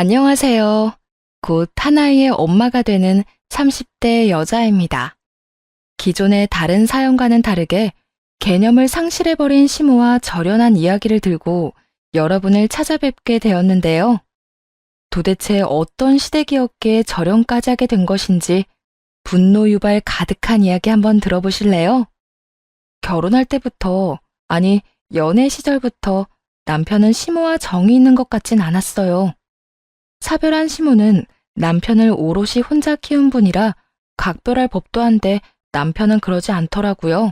안녕하세요. 곧 하나이의 엄마가 되는 30대 여자입니다. 기존의 다른 사연과는 다르게 개념을 상실해버린 시모와 절연한 이야기를 들고 여러분을 찾아뵙게 되었는데요. 도대체 어떤 시댁이었기에 절연까지 하게 된 것인지 분노 유발 가득한 이야기 한번 들어보실래요? 결혼할 때부터, 아니 연애 시절부터 남편은 시모와 정이 있는 것 같진 않았어요. 사별한 시모는 남편을 오롯이 혼자 키운 분이라 각별할 법도 한데 남편은 그러지 않더라고요.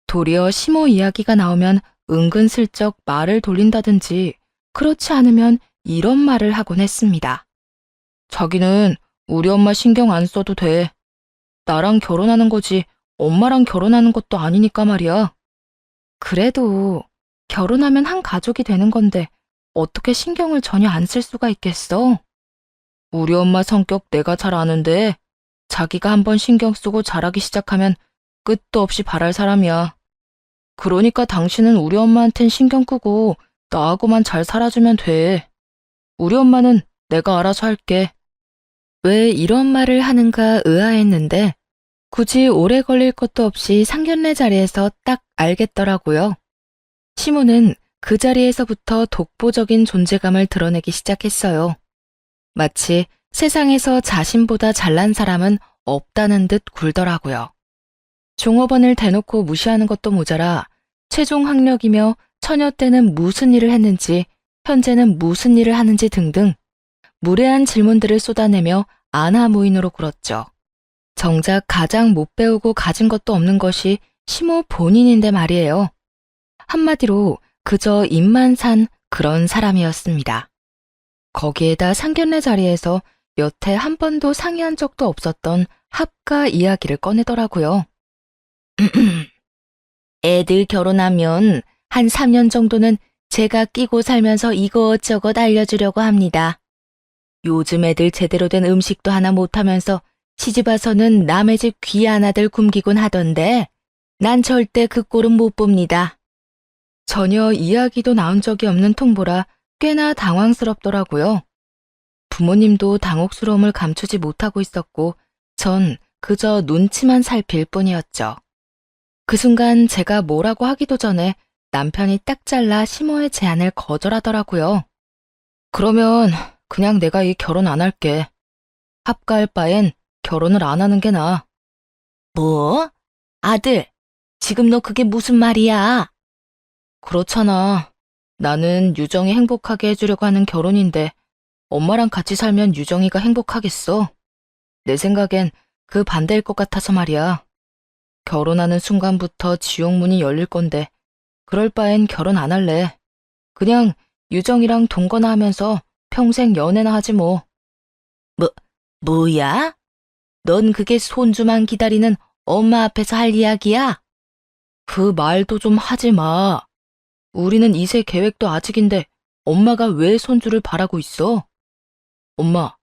도리어 시모 이야기가 나오면 은근슬쩍 말을 돌린다든지 그렇지 않으면 이런 말을 하곤 했습니다. 자기는 우리 엄마 신경 안 써도 돼. 나랑 결혼하는 거지 엄마랑 결혼하는 것도 아니니까 말이야. 그래도 결혼하면 한 가족이 되는 건데 어떻게 신경을 전혀 안 쓸 수가 있겠어? 우리 엄마 성격 내가 잘 아는데 자기가 한번 신경 쓰고 잘하기 시작하면 끝도 없이 바랄 사람이야. 그러니까 당신은 우리 엄마한텐 신경 끄고 나하고만 잘 살아주면 돼. 우리 엄마는 내가 알아서 할게. 왜 이런 말을 하는가 의아했는데 굳이 오래 걸릴 것도 없이 상견례 자리에서 딱 알겠더라고요. 시모는 그 자리에서부터 독보적인 존재감을 드러내기 시작했어요. 마치 세상에서 자신보다 잘난 사람은 없다는 듯 굴더라고요. 종업원을 대놓고 무시하는 것도 모자라 최종 학력이며 처녀 때는 무슨 일을 했는지 현재는 무슨 일을 하는지 등등 무례한 질문들을 쏟아내며 안하무인으로 굴었죠. 정작 가장 못 배우고 가진 것도 없는 것이 시모 본인인데 말이에요. 한마디로 그저 입만 산 그런 사람이었습니다. 거기에다 상견례 자리에서 여태 한 번도 상의한 적도 없었던 합가 이야기를 꺼내더라고요. 애들 결혼하면 한 3년 정도는 제가 끼고 살면서 이것저것 알려주려고 합니다. 요즘 애들 제대로 된 음식도 하나 못하면서 시집와서는 남의 집 귀한 아들 굶기곤 하던데 난 절대 그 꼴은 못 봅니다. 전혀 이야기도 나온 적이 없는 통보라 꽤나 당황스럽더라고요. 부모님도 당혹스러움을 감추지 못하고 있었고 전 그저 눈치만 살필 뿐이었죠. 그 순간 제가 뭐라고 하기도 전에 남편이 딱 잘라 시모의 제안을 거절하더라고요. 그러면 그냥 내가 이 결혼 안 할게. 합가할 바엔 결혼을 안 하는 게 나아. 뭐? 아들, 지금 너 그게 무슨 말이야? 그렇잖아. 나는 유정이 행복하게 해주려고 하는 결혼인데 엄마랑 같이 살면 유정이가 행복하겠어? 내 생각엔 그 반대일 것 같아서 말이야. 결혼하는 순간부터 지옥문이 열릴 건데 그럴 바엔 결혼 안 할래. 그냥 유정이랑 동거나 하면서 평생 연애나 하지 뭐. 뭐야? 넌 그게 손주만 기다리는 엄마 앞에서 할 이야기야? 그 말도 좀 하지 마. 우리는 이세 계획도 아직인데 엄마가 왜 손주를 바라고 있어? 엄마,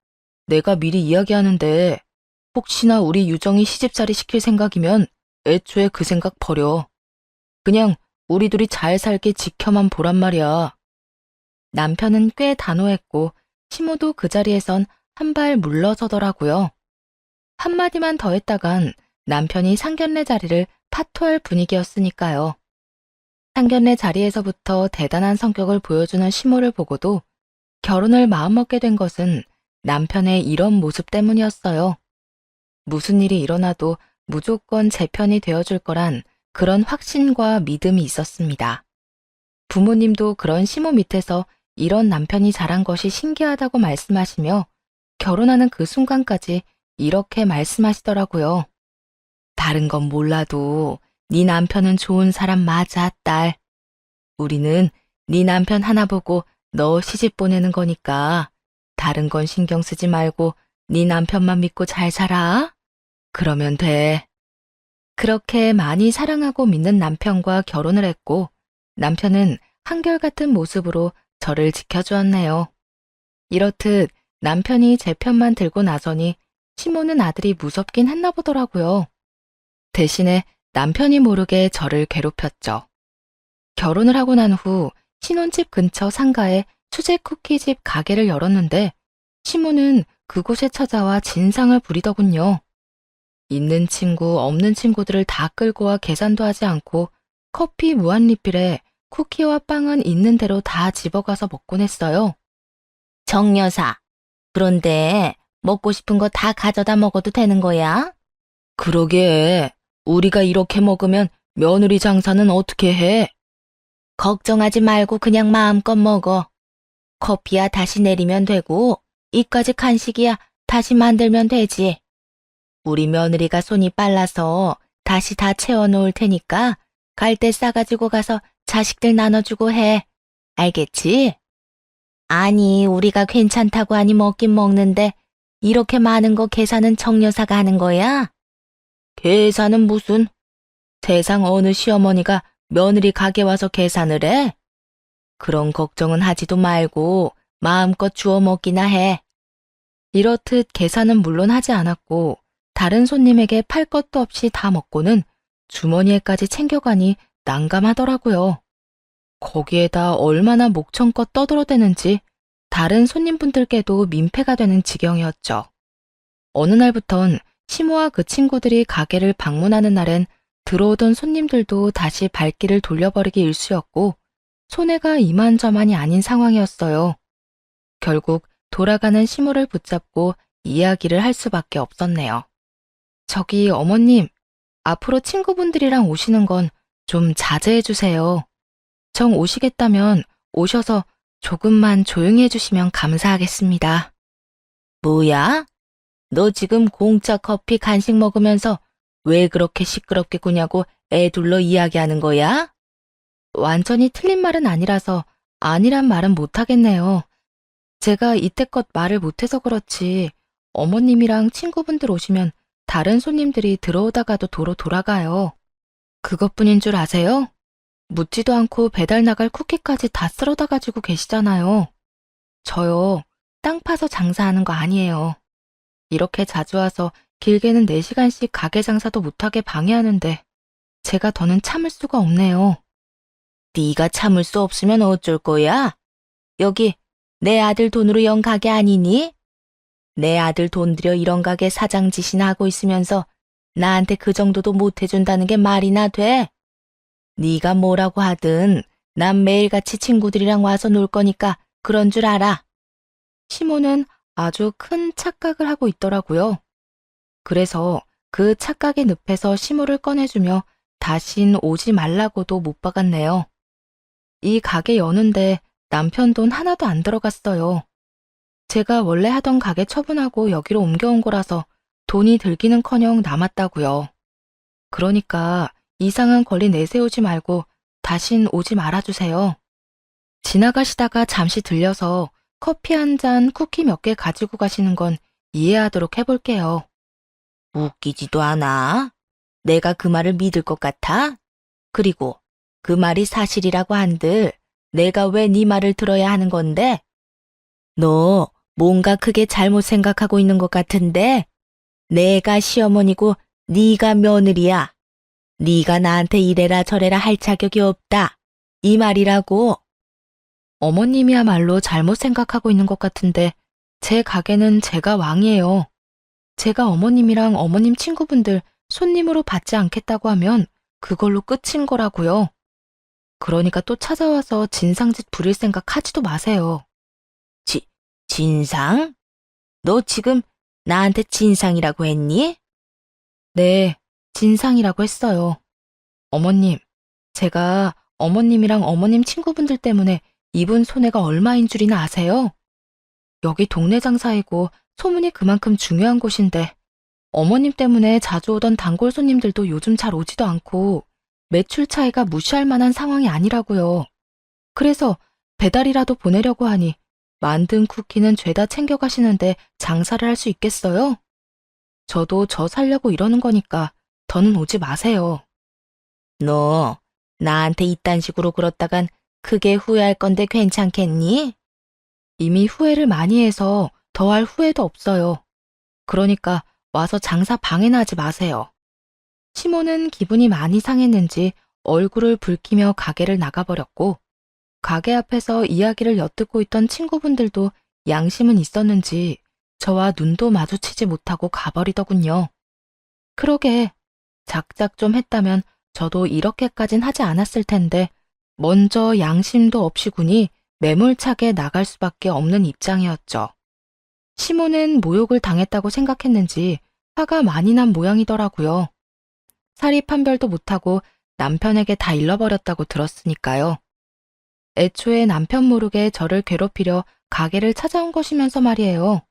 내가 미리 이야기하는데 혹시나 우리 유정이 시집살이 시킬 생각이면 애초에 그 생각 버려. 그냥 우리 둘이 잘 살게 지켜만 보란 말이야. 남편은 꽤 단호했고 시모도 그 자리에선 한 발 물러서더라고요. 한마디만 더 했다간 남편이 상견례 자리를 파토할 분위기였으니까요. 상견례 자리에서부터 대단한 성격을 보여주는 시모를 보고도 결혼을 마음먹게 된 것은 남편의 이런 모습 때문이었어요. 무슨 일이 일어나도 무조건 제 편이 되어줄 거란 그런 확신과 믿음이 있었습니다. 부모님도 그런 시모 밑에서 이런 남편이 자란 것이 신기하다고 말씀하시며 결혼하는 그 순간까지 이렇게 말씀하시더라고요. 다른 건 몰라도 네 남편은 좋은 사람 맞아, 딸. 우리는 네 남편 하나 보고 너 시집 보내는 거니까 다른 건 신경 쓰지 말고 네 남편만 믿고 잘 살아. 그러면 돼. 그렇게 많이 사랑하고 믿는 남편과 결혼을 했고 남편은 한결같은 모습으로 저를 지켜주었네요. 이렇듯 남편이 제 편만 들고 나서니 시모는 아들이 무섭긴 했나 보더라고요. 대신에 남편이 모르게 저를 괴롭혔죠. 결혼을 하고 난 후 신혼집 근처 상가에 수제 쿠키집 가게를 열었는데 시모는 그곳에 찾아와 진상을 부리더군요. 있는 친구, 없는 친구들을 다 끌고 와 계산도 하지 않고 커피 무한 리필에 쿠키와 빵은 있는 대로 다 집어가서 먹곤 했어요. 정 여사, 그런데 먹고 싶은 거 다 가져다 먹어도 되는 거야? 그러게, 우리가 이렇게 먹으면 며느리 장사는 어떻게 해? 걱정하지 말고 그냥 마음껏 먹어. 커피야 다시 내리면 되고, 이까지 간식이야 다시 만들면 되지. 우리 며느리가 손이 빨라서 다시 다 채워놓을 테니까 갈 때 싸가지고 가서 자식들 나눠주고 해. 알겠지? 아니, 우리가 괜찮다고 하니 먹긴 먹는데 이렇게 많은 거 계산은 정 여사가 하는 거야? 계산은 무슨? 세상 어느 시어머니가 며느리 가게 와서 계산을 해? 그런 걱정은 하지도 말고 마음껏 주워 먹기나 해. 이렇듯 계산은 물론 하지 않았고 다른 손님에게 팔 것도 없이 다 먹고는 주머니에까지 챙겨가니 난감하더라고요. 거기에다 얼마나 목청껏 떠들어대는지 다른 손님분들께도 민폐가 되는 지경이었죠. 어느 날부턴 시모와 그 친구들이 가게를 방문하는 날엔 들어오던 손님들도 다시 발길을 돌려버리기 일쑤였고 손해가 이만저만이 아닌 상황이었어요. 결국 돌아가는 시모를 붙잡고 이야기를 할 수밖에 없었네요. 저기 어머님, 앞으로 친구분들이랑 오시는 건 좀 자제해 주세요. 정 오시겠다면 오셔서 조금만 조용히 해주시면 감사하겠습니다. 뭐야? 너 지금 공짜 커피 간식 먹으면서 왜 그렇게 시끄럽게 구냐고 애둘러 이야기하는 거야? 완전히 틀린 말은 아니라서 아니란 말은 못하겠네요. 제가 이때껏 말을 못해서 그렇지 어머님이랑 친구분들 오시면 다른 손님들이 들어오다가도 도로 돌아가요. 그것뿐인 줄 아세요? 묻지도 않고 배달 나갈 쿠키까지 다 쓸어다 가지고 계시잖아요. 저요, 땅 파서 장사하는 거 아니에요. 이렇게 자주 와서 길게는 4시간씩 가게 장사도 못하게 방해하는데 제가 더는 참을 수가 없네요. 네가 참을 수 없으면 어쩔 거야? 여기 내 아들 돈으로 연 가게 아니니? 내 아들 돈 들여 이런 가게 사장 짓이나 하고 있으면서 나한테 그 정도도 못 해준다는 게 말이나 돼? 네가 뭐라고 하든 난 매일같이 친구들이랑 와서 놀 거니까 그런 줄 알아. 시모는 아주 큰 착각을 하고 있더라고요. 그래서 그 착각의 늪에서 시모를 꺼내주며 다신 오지 말라고도 못 박았네요. 이 가게 여는데 남편 돈 하나도 안 들어갔어요. 제가 원래 하던 가게 처분하고 여기로 옮겨온 거라서 돈이 들기는커녕 남았다고요. 그러니까 이상한 권리 내세우지 말고 다신 오지 말아주세요. 지나가시다가 잠시 들려서 커피 한 잔, 쿠키 몇 개 가지고 가시는 건 이해하도록 해볼게요. 웃기지도 않아. 내가 그 말을 믿을 것 같아? 그리고 그 말이 사실이라고 한들 내가 왜 네 말을 들어야 하는 건데? 너 뭔가 크게 잘못 생각하고 있는 것 같은데? 내가 시어머니고 네가 며느리야. 네가 나한테 이래라 저래라 할 자격이 없다. 이 말이라고. 어머님이야말로 잘못 생각하고 있는 것 같은데 제 가게는 제가 왕이에요. 제가 어머님이랑 어머님 친구분들 손님으로 받지 않겠다고 하면 그걸로 끝인 거라고요. 그러니까 또 찾아와서 진상짓 부릴 생각 하지도 마세요. 진상? 너 지금 나한테 진상이라고 했니? 네, 진상이라고 했어요. 어머님, 제가 어머님이랑 어머님 친구분들 때문에 입은 손해가 얼마인 줄이나 아세요? 여기 동네 장사이고 소문이 그만큼 중요한 곳인데 어머님 때문에 자주 오던 단골 손님들도 요즘 잘 오지도 않고 매출 차이가 무시할 만한 상황이 아니라고요. 그래서 배달이라도 보내려고 하니 만든 쿠키는 죄다 챙겨가시는데 장사를 할 수 있겠어요? 저도 저 살려고 이러는 거니까 더는 오지 마세요. 너 나한테 이딴 식으로 굴었다간 크게 후회할 건데 괜찮겠니? 이미 후회를 많이 해서 더할 후회도 없어요. 그러니까 와서 장사 방해나 하지 마세요. 시모는 기분이 많이 상했는지 얼굴을 붉히며 가게를 나가버렸고 가게 앞에서 이야기를 엿듣고 있던 친구분들도 양심은 있었는지 저와 눈도 마주치지 못하고 가버리더군요. 그러게, 작작 좀 했다면 저도 이렇게까진 하지 않았을 텐데 먼저 양심도 없이 군이 매몰차게 나갈 수밖에 없는 입장이었죠. 시모는 모욕을 당했다고 생각했는지 화가 많이 난 모양이더라고요. 사리 판별도 못하고 남편에게 다 잃어버렸다고 들었으니까요. 애초에 남편 모르게 저를 괴롭히려 가게를 찾아온 것이면서 말이에요.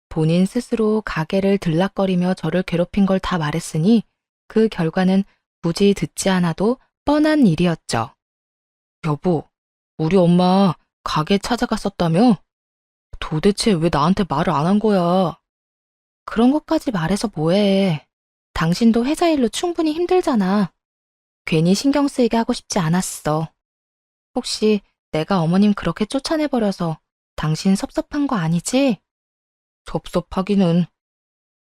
본인 스스로 가게를 들락거리며 저를 괴롭힌 걸 다 말했으니 그 결과는 굳이 듣지 않아도 뻔한 일이었죠. 여보, 우리 엄마 가게 찾아갔었다며? 도대체 왜 나한테 말을 안 한 거야? 그런 것까지 말해서 뭐해. 당신도 회사 일로 충분히 힘들잖아. 괜히 신경 쓰이게 하고 싶지 않았어. 혹시 내가 어머님 그렇게 쫓아내버려서 당신 섭섭한 거 아니지? 섭섭하기는.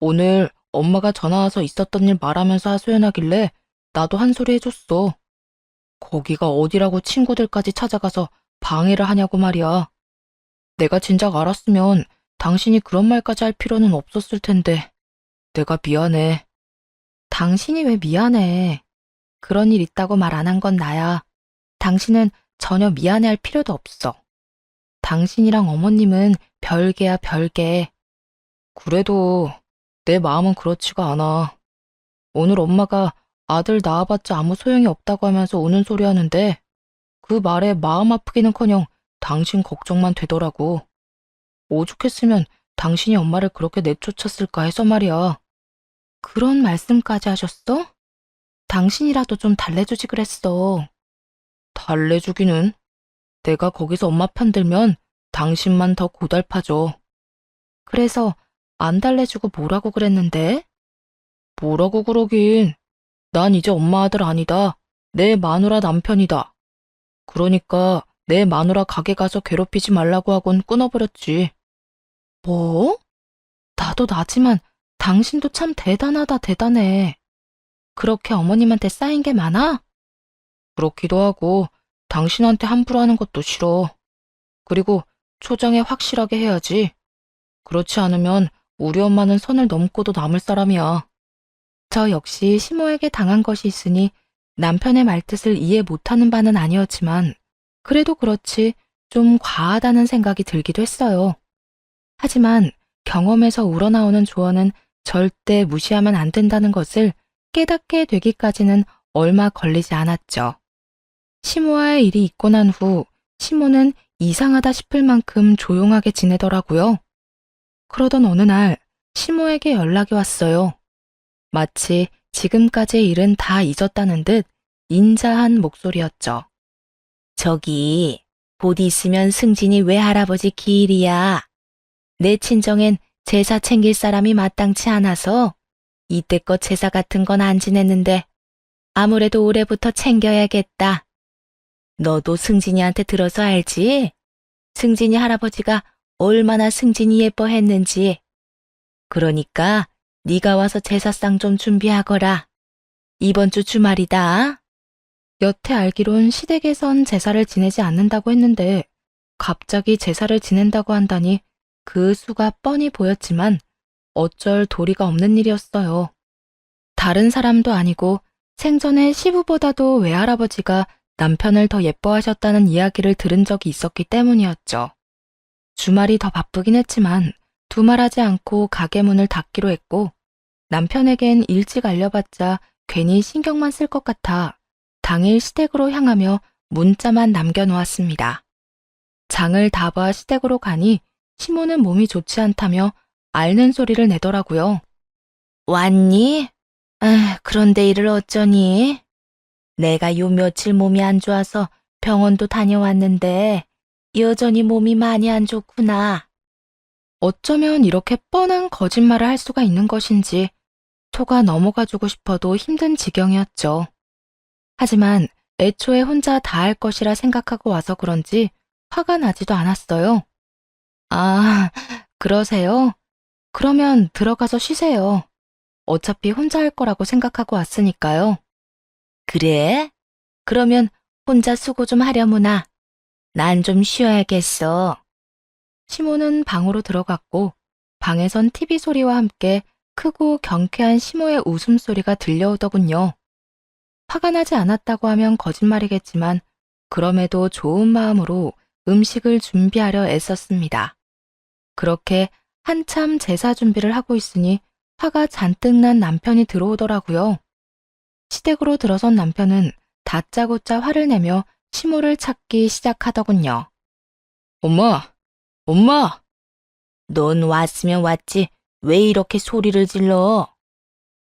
오늘 엄마가 전화 와서 있었던 일 말하면서 하소연하길래 나도 한 소리 해줬어. 거기가 어디라고 친구들까지 찾아가서 방해를 하냐고 말이야. 내가 진작 알았으면 당신이 그런 말까지 할 필요는 없었을 텐데. 내가 미안해. 당신이 왜 미안해. 그런 일 있다고 말 안 한 건 나야. 당신은 전혀 미안해할 필요도 없어. 당신이랑 어머님은 별개야, 별개. 그래도 내 마음은 그렇지가 않아. 오늘 엄마가 아들 낳아봤자 아무 소용이 없다고 하면서 우는 소리 하는데 그 말에 마음 아프기는커녕 당신 걱정만 되더라고. 오죽했으면 당신이 엄마를 그렇게 내쫓았을까 해서 말이야. 그런 말씀까지 하셨어? 당신이라도 좀 달래주지 그랬어. 달래주기는? 내가 거기서 엄마 편들면 당신만 더 고달파져. 그래서 안 달래주고 뭐라고 그랬는데? 뭐라고 그러긴. 난 이제 엄마 아들 아니다. 내 마누라 남편이다. 그러니까 내 마누라 가게 가서 괴롭히지 말라고 하곤 끊어버렸지. 뭐? 나도 나지만 당신도 참 대단하다, 대단해. 그렇게 어머님한테 쌓인 게 많아? 그렇기도 하고 당신한테 함부로 하는 것도 싫어. 그리고 초장에 확실하게 해야지. 그렇지 않으면 우리 엄마는 선을 넘고도 남을 사람이야. 저 역시 시모에게 당한 것이 있으니 남편의 말뜻을 이해 못하는 바는 아니었지만 그래도 그렇지 좀 과하다는 생각이 들기도 했어요. 하지만 경험에서 우러나오는 조언은 절대 무시하면 안 된다는 것을 깨닫게 되기까지는 얼마 걸리지 않았죠. 시모와의 일이 있고 난 후 시모는 이상하다 싶을 만큼 조용하게 지내더라고요. 그러던 어느 날 시모에게 연락이 왔어요. 마치 지금까지의 일은 다 잊었다는 듯 인자한 목소리였죠. 저기, 곧 있으면 승진이 외할아버지 기일이야. 내 친정엔 제사 챙길 사람이 마땅치 않아서 이때껏 제사 같은 건 안 지냈는데 아무래도 올해부터 챙겨야겠다. 너도 승진이한테 들어서 알지? 승진이 할아버지가 얼마나 승진이 예뻐했는지. 그러니까 네가 와서 제사상 좀 준비하거라. 이번 주 주말이다. 여태 알기론 시댁에선 제사를 지내지 않는다고 했는데 갑자기 제사를 지낸다고 한다니 그 수가 뻔히 보였지만 어쩔 도리가 없는 일이었어요. 다른 사람도 아니고 생전에 시부보다도 외할아버지가 남편을 더 예뻐하셨다는 이야기를 들은 적이 있었기 때문이었죠. 주말이 더 바쁘긴 했지만 두말하지 않고 가게 문을 닫기로 했고 남편에겐 일찍 알려봤자 괜히 신경만 쓸 것 같아 당일 시댁으로 향하며 문자만 남겨놓았습니다. 장을 다 봐 시댁으로 가니 시모는 몸이 좋지 않다며 앓는 소리를 내더라고요. 왔니? 그런데 이를 어쩌니? 내가 요 며칠 몸이 안 좋아서 병원도 다녀왔는데 여전히 몸이 많이 안 좋구나. 어쩌면 이렇게 뻔한 거짓말을 할 수가 있는 것인지 속아 넘어가주고 싶어도 힘든 지경이었죠. 하지만 애초에 혼자 다 할 것이라 생각하고 와서 그런지 화가 나지도 않았어요. 아, 그러세요? 그러면 들어가서 쉬세요. 어차피 혼자 할 거라고 생각하고 왔으니까요. 그래? 그러면 혼자 수고 좀 하려무나. 난 좀 쉬어야겠어. 시모는 방으로 들어갔고 방에선 TV 소리와 함께 크고 경쾌한 시모의 웃음소리가 들려오더군요. 화가 나지 않았다고 하면 거짓말이겠지만 그럼에도 좋은 마음으로 음식을 준비하려 애썼습니다. 그렇게 한참 제사 준비를 하고 있으니 화가 잔뜩 난 남편이 들어오더라고요. 시댁으로 들어선 남편은 다짜고짜 화를 내며 시모를 찾기 시작하더군요. 엄마! 엄마! 넌 왔으면 왔지. 왜 이렇게 소리를 질러?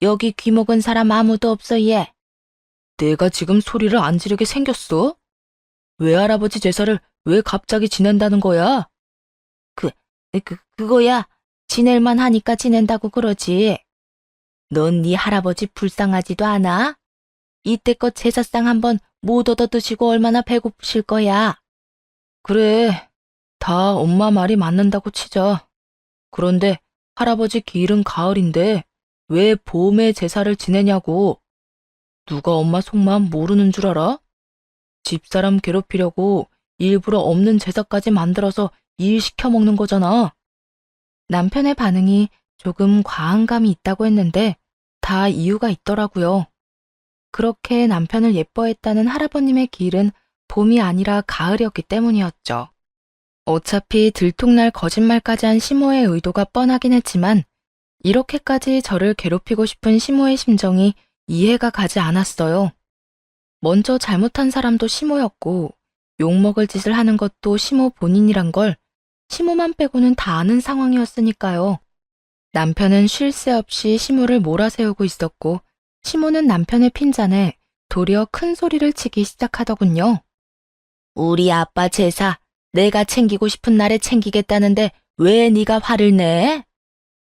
여기 귀먹은 사람 아무도 없어, 얘. 내가 지금 소리를 안 지르게 생겼어? 외할아버지 제사를 왜 갑자기 지낸다는 거야? 그거야. 지낼만 하니까 지낸다고 그러지. 넌 네 할아버지 불쌍하지도 않아? 이때껏 제사상 한번 못 얻어 드시고 얼마나 배고프실 거야. 그래, 다 엄마 말이 맞는다고 치자. 그런데 할아버지 길은 가을인데 왜 봄에 제사를 지내냐고. 누가 엄마 속마음 모르는 줄 알아? 집사람 괴롭히려고 일부러 없는 제사까지 만들어서 일 시켜 먹는 거잖아. 남편의 반응이 조금 과한 감이 있다고 했는데 다 이유가 있더라고요. 그렇게 남편을 예뻐했다는 할아버님의 길은 봄이 아니라 가을이었기 때문이었죠. 어차피 들통날 거짓말까지 한 시모의 의도가 뻔하긴 했지만 이렇게까지 저를 괴롭히고 싶은 시모의 심정이 이해가 가지 않았어요. 먼저 잘못한 사람도 시모였고 욕먹을 짓을 하는 것도 시모 본인이란 걸 시모만 빼고는 다 아는 상황이었으니까요. 남편은 쉴 새 없이 시모를 몰아세우고 있었고 시모는 남편의 핀잔에 도리어 큰 소리를 치기 시작하더군요. 우리 아빠 제사 내가 챙기고 싶은 날에 챙기겠다는데 왜 네가 화를 내?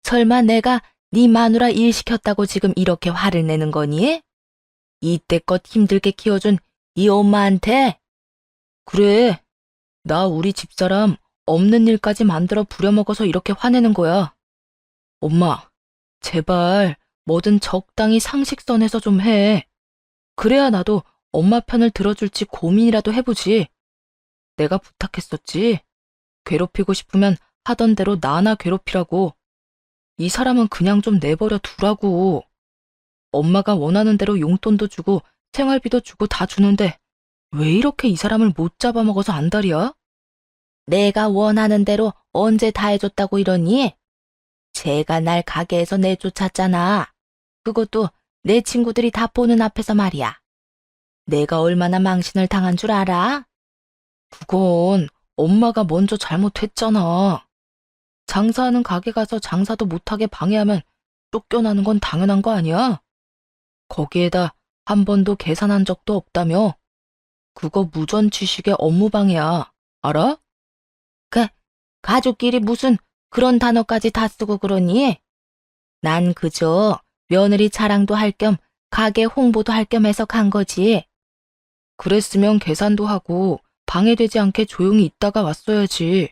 설마 내가 네 마누라 일 시켰다고 지금 이렇게 화를 내는 거니? 이때껏 힘들게 키워준 이 엄마한테? 그래, 나 우리 집사람 없는 일까지 만들어 부려먹어서 이렇게 화내는 거야. 엄마, 제발 뭐든 적당히 상식선에서 좀 해. 그래야 나도 엄마 편을 들어줄지 고민이라도 해보지. 내가 부탁했었지. 괴롭히고 싶으면 하던 대로 나나 괴롭히라고. 이 사람은 그냥 좀 내버려 두라고. 엄마가 원하는 대로 용돈도 주고 생활비도 주고 다 주는데 왜 이렇게 이 사람을 못 잡아먹어서 안달이야? 내가 원하는 대로 언제 다 해줬다고 이러니? 제가 날 가게에서 내쫓았잖아. 그것도 내 친구들이 다 보는 앞에서 말이야. 내가 얼마나 망신을 당한 줄 알아? 그건 엄마가 먼저 잘못했잖아. 장사하는 가게 가서 장사도 못하게 방해하면 쫓겨나는 건 당연한 거 아니야? 거기에다 한 번도 계산한 적도 없다며? 그거 무전취식의 업무방해야. 알아? 가족끼리 무슨 그런 단어까지 다 쓰고 그러니? 난 그저 며느리 자랑도 할 겸 가게 홍보도 할 겸 해서 간 거지. 그랬으면 계산도 하고 방해되지 않게 조용히 있다가 왔어야지.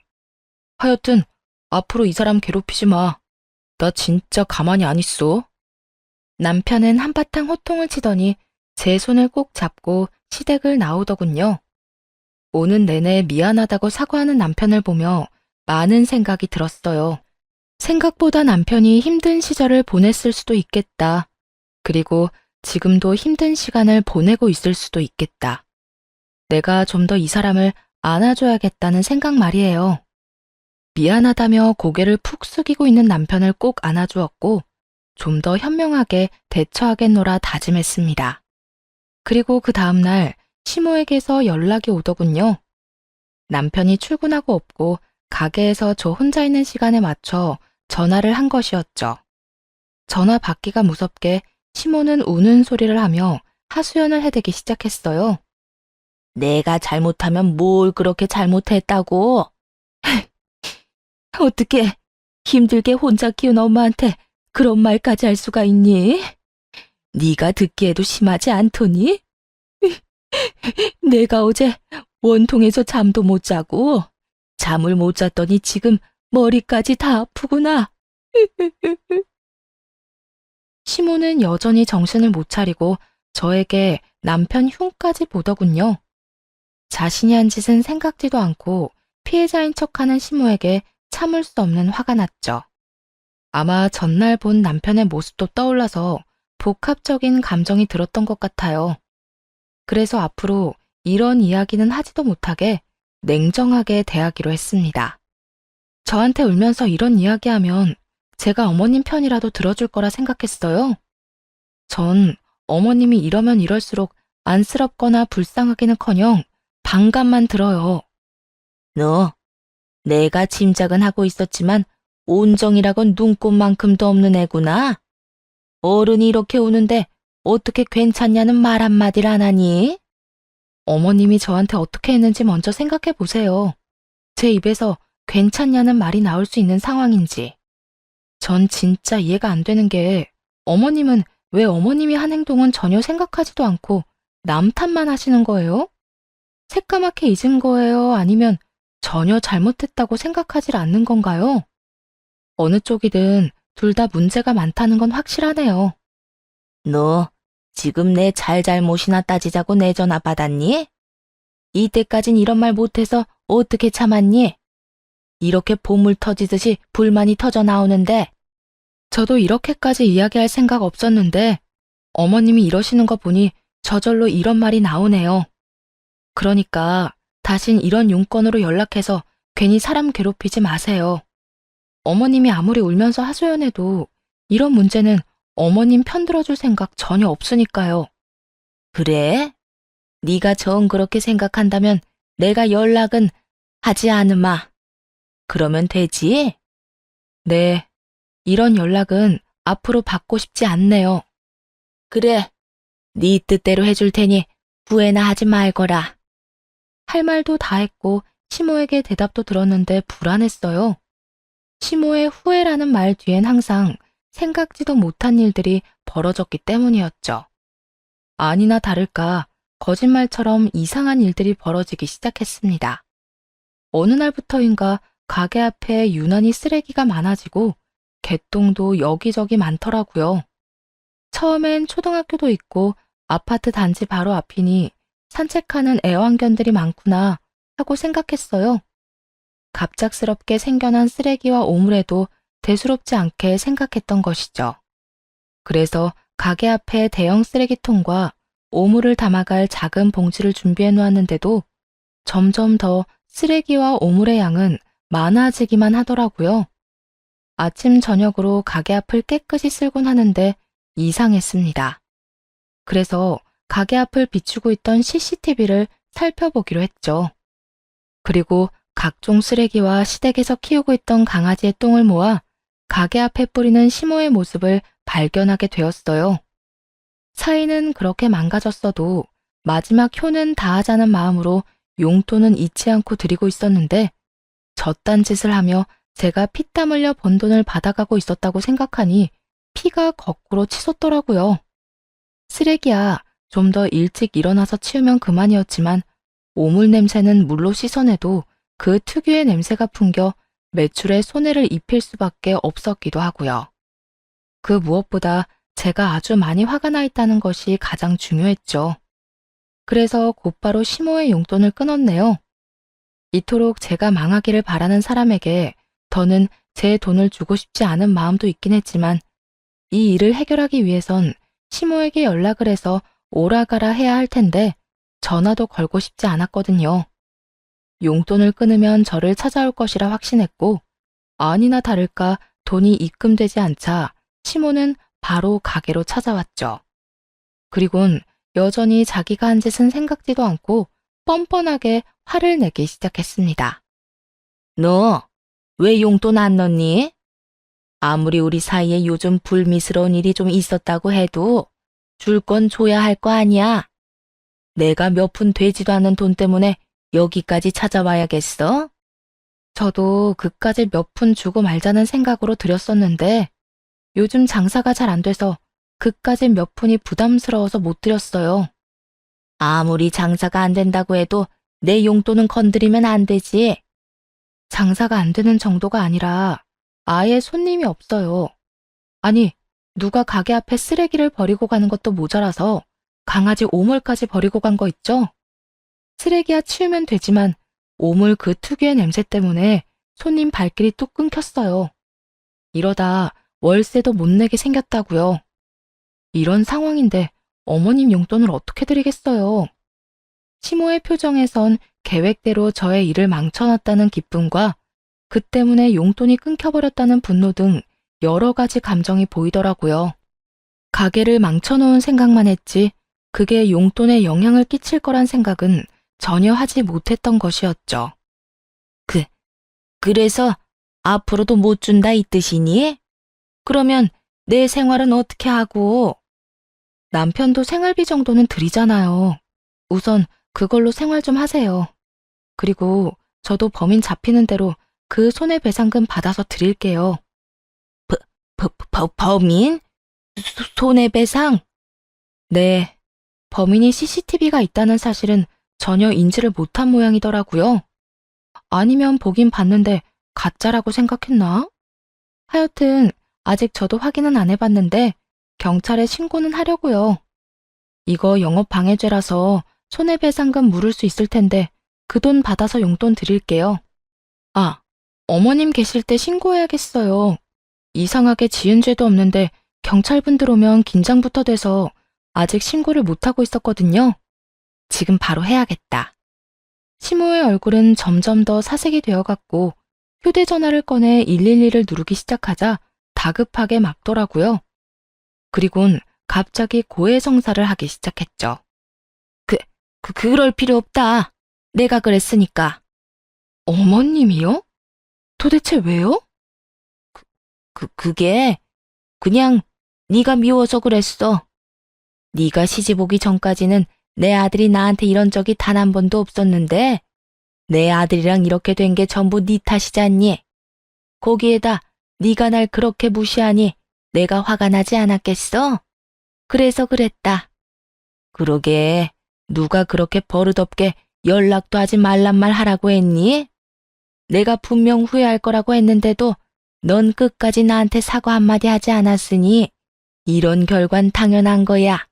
하여튼 앞으로 이 사람 괴롭히지 마. 나 진짜 가만히 안 있어. 남편은 한바탕 호통을 치더니 제 손을 꼭 잡고 시댁을 나오더군요. 오는 내내 미안하다고 사과하는 남편을 보며 많은 생각이 들었어요. 생각보다 남편이 힘든 시절을 보냈을 수도 있겠다. 그리고 지금도 힘든 시간을 보내고 있을 수도 있겠다. 내가 좀 더 이 사람을 안아줘야겠다는 생각 말이에요. 미안하다며 고개를 푹 숙이고 있는 남편을 꼭 안아주었고 좀 더 현명하게 대처하겠노라 다짐했습니다. 그리고 그 다음날 시모에게서 연락이 오더군요. 남편이 출근하고 없고 가게에서 저 혼자 있는 시간에 맞춰 전화를 한 것이었죠. 전화 받기가 무섭게 시모는 우는 소리를 하며 하소연을 해대기 시작했어요. 내가 잘못하면 뭘 그렇게 잘못했다고? 어떻게 힘들게 혼자 키운 엄마한테 그런 말까지 할 수가 있니? 네가 듣기에도 심하지 않더니? 내가 어제 원통에서 잠도 못 자고 잠을 못 잤더니 지금 머리까지 다 아프구나. 시모는 여전히 정신을 못 차리고 저에게 남편 흉까지 보더군요. 자신이 한 짓은 생각지도 않고 피해자인 척하는 시모에게 참을 수 없는 화가 났죠. 아마 전날 본 남편의 모습도 떠올라서 복합적인 감정이 들었던 것 같아요. 그래서 앞으로 이런 이야기는 하지도 못하게 냉정하게 대하기로 했습니다. 저한테 울면서 이런 이야기하면 제가 어머님 편이라도 들어줄 거라 생각했어요. 전 어머님이 이러면 이럴수록 안쓰럽거나 불쌍하기는커녕 반감만 들어요. 너, 내가 짐작은 하고 있었지만 온정이라곤 눈꽃만큼도 없는 애구나. 어른이 이렇게 우는데 어떻게 괜찮냐는 말 한마디를 안 하니? 어머님이 저한테 어떻게 했는지 먼저 생각해 보세요. 제 입에서 괜찮냐는 말이 나올 수 있는 상황인지. 전 진짜 이해가 안 되는 게 어머님은 왜 어머님이 한 행동은 전혀 생각하지도 않고 남 탓만 하시는 거예요? 새까맣게 잊은 거예요? 아니면 전혀 잘못했다고 생각하질 않는 건가요? 어느 쪽이든 둘 다 문제가 많다는 건 확실하네요. 너, 지금 내 잘잘못이나 따지자고 내 전화 받았니? 이때까진 이런 말 못해서 어떻게 참았니? 이렇게 보물 터지듯이 불만이 터져 나오는데. 저도 이렇게까지 이야기할 생각 없었는데 어머님이 이러시는 거 보니 저절로 이런 말이 나오네요. 그러니까 다신 이런 용건으로 연락해서 괜히 사람 괴롭히지 마세요. 어머님이 아무리 울면서 하소연해도 이런 문제는 어머님 편 들어줄 생각 전혀 없으니까요. 그래? 네가 정 그렇게 생각한다면 내가 연락은 하지 않으마. 그러면 되지? 네, 이런 연락은 앞으로 받고 싶지 않네요. 그래, 네 뜻대로 해줄 테니 후회나 하지 말거라. 할 말도 다 했고 시모에게 대답도 들었는데 불안했어요. 시모의 후회라는 말 뒤엔 항상 생각지도 못한 일들이 벌어졌기 때문이었죠. 아니나 다를까 거짓말처럼 이상한 일들이 벌어지기 시작했습니다. 어느 날부터인가 가게 앞에 유난히 쓰레기가 많아지고 개똥도 여기저기 많더라고요. 처음엔 초등학교도 있고 아파트 단지 바로 앞이니 산책하는 애완견들이 많구나 하고 생각했어요. 갑작스럽게 생겨난 쓰레기와 오물에도 대수롭지 않게 생각했던 것이죠. 그래서 가게 앞에 대형 쓰레기통과 오물을 담아갈 작은 봉지를 준비해 놓았는데도 점점 더 쓰레기와 오물의 양은 많아지기만 하더라고요. 아침 저녁으로 가게 앞을 깨끗이 쓸곤 하는데 이상했습니다. 그래서 가게 앞을 비추고 있던 CCTV를 살펴보기로 했죠. 그리고 각종 쓰레기와 시댁에서 키우고 있던 강아지의 똥을 모아 가게 앞에 뿌리는 시모의 모습을 발견하게 되었어요. 사이는 그렇게 망가졌어도 마지막 효는 다하자는 마음으로 용돈은 잊지 않고 드리고 있었는데 저딴 짓을 하며 제가 피땀 흘려 번 돈을 받아가고 있었다고 생각하니 피가 거꾸로 치솟더라고요. 쓰레기야, 좀 더 일찍 일어나서 치우면 그만이었지만 오물 냄새는 물로 씻어내도 그 특유의 냄새가 풍겨 매출에 손해를 입힐 수밖에 없었기도 하고요. 그 무엇보다 제가 아주 많이 화가 나 있다는 것이 가장 중요했죠. 그래서 곧바로 시모의 용돈을 끊었네요. 이토록 제가 망하기를 바라는 사람에게 더는 제 돈을 주고 싶지 않은 마음도 있긴 했지만 이 일을 해결하기 위해선 시모에게 연락을 해서 오라가라 해야 할 텐데 전화도 걸고 싶지 않았거든요. 용돈을 끊으면 저를 찾아올 것이라 확신했고 아니나 다를까 돈이 입금되지 않자 시모는 바로 가게로 찾아왔죠. 그리곤 여전히 자기가 한 짓은 생각지도 않고 뻔뻔하게 화를 내기 시작했습니다. 너, 왜 용돈 안 넣니? 아무리 우리 사이에 요즘 불미스러운 일이 좀 있었다고 해도 줄 건 줘야 할 거 아니야. 내가 몇 푼 되지도 않은 돈 때문에 여기까지 찾아와야겠어? 저도 그까짓 몇 푼 주고 말자는 생각으로 드렸었는데 요즘 장사가 잘 안 돼서 그까짓 몇 푼이 부담스러워서 못 드렸어요. 아무리 장사가 안 된다고 해도 내 용돈은 건드리면 안 되지. 장사가 안 되는 정도가 아니라 아예 손님이 없어요. 아니, 누가 가게 앞에 쓰레기를 버리고 가는 것도 모자라서 강아지 오물까지 버리고 간 거 있죠? 쓰레기야 치우면 되지만 오물 그 특유의 냄새 때문에 손님 발길이 뚝 끊겼어요. 이러다 월세도 못 내게 생겼다고요. 이런 상황인데 어머님 용돈을 어떻게 드리겠어요? 시모의 표정에선 계획대로 저의 일을 망쳐놨다는 기쁨과 그 때문에 용돈이 끊겨버렸다는 분노 등 여러 가지 감정이 보이더라고요. 가게를 망쳐놓은 생각만 했지 그게 용돈에 영향을 끼칠 거란 생각은 전혀 하지 못했던 것이었죠. 그래서 앞으로도 못 준다 이 뜻이니? 그러면 내 생활은 어떻게 하고? 남편도 생활비 정도는 드리잖아요. 우선 그걸로 생활 좀 하세요. 그리고 저도 범인 잡히는 대로 그 손해배상금 받아서 드릴게요. 범인? 손해배상? 네, 범인이 CCTV가 있다는 사실은 전혀 인지를 못한 모양이더라고요. 아니면 보긴 봤는데 가짜라고 생각했나? 하여튼 아직 저도 확인은 안 해봤는데 경찰에 신고는 하려고요. 이거 영업방해죄라서 손해배상금 물을 수 있을 텐데 그 돈 받아서 용돈 드릴게요. 아, 어머님 계실 때 신고해야겠어요. 이상하게 지은 죄도 없는데 경찰분들 오면 긴장부터 돼서 아직 신고를 못하고 있었거든요. 지금 바로 해야겠다. 시모의 얼굴은 점점 더 사색이 되어갔고 휴대전화를 꺼내 112를 누르기 시작하자 다급하게 막더라고요. 그리곤 갑자기 고해성사를 하기 시작했죠. 그럴 필요 없다. 내가 그랬으니까. 어머님이요? 도대체 왜요? 그게 그냥 네가 미워서 그랬어. 네가 시집 오기 전까지는 내 아들이 나한테 이런 적이 단 한 번도 없었는데 내 아들이랑 이렇게 된 게 전부 네 탓이잖니. 거기에다 네가 날 그렇게 무시하니 내가 화가 나지 않았겠어? 그래서 그랬다. 그러게 누가 그렇게 버릇없게 연락도 하지 말란 말 하라고 했니? 내가 분명 후회할 거라고 했는데도 넌 끝까지 나한테 사과 한마디 하지 않았으니 이런 결과는 당연한 거야.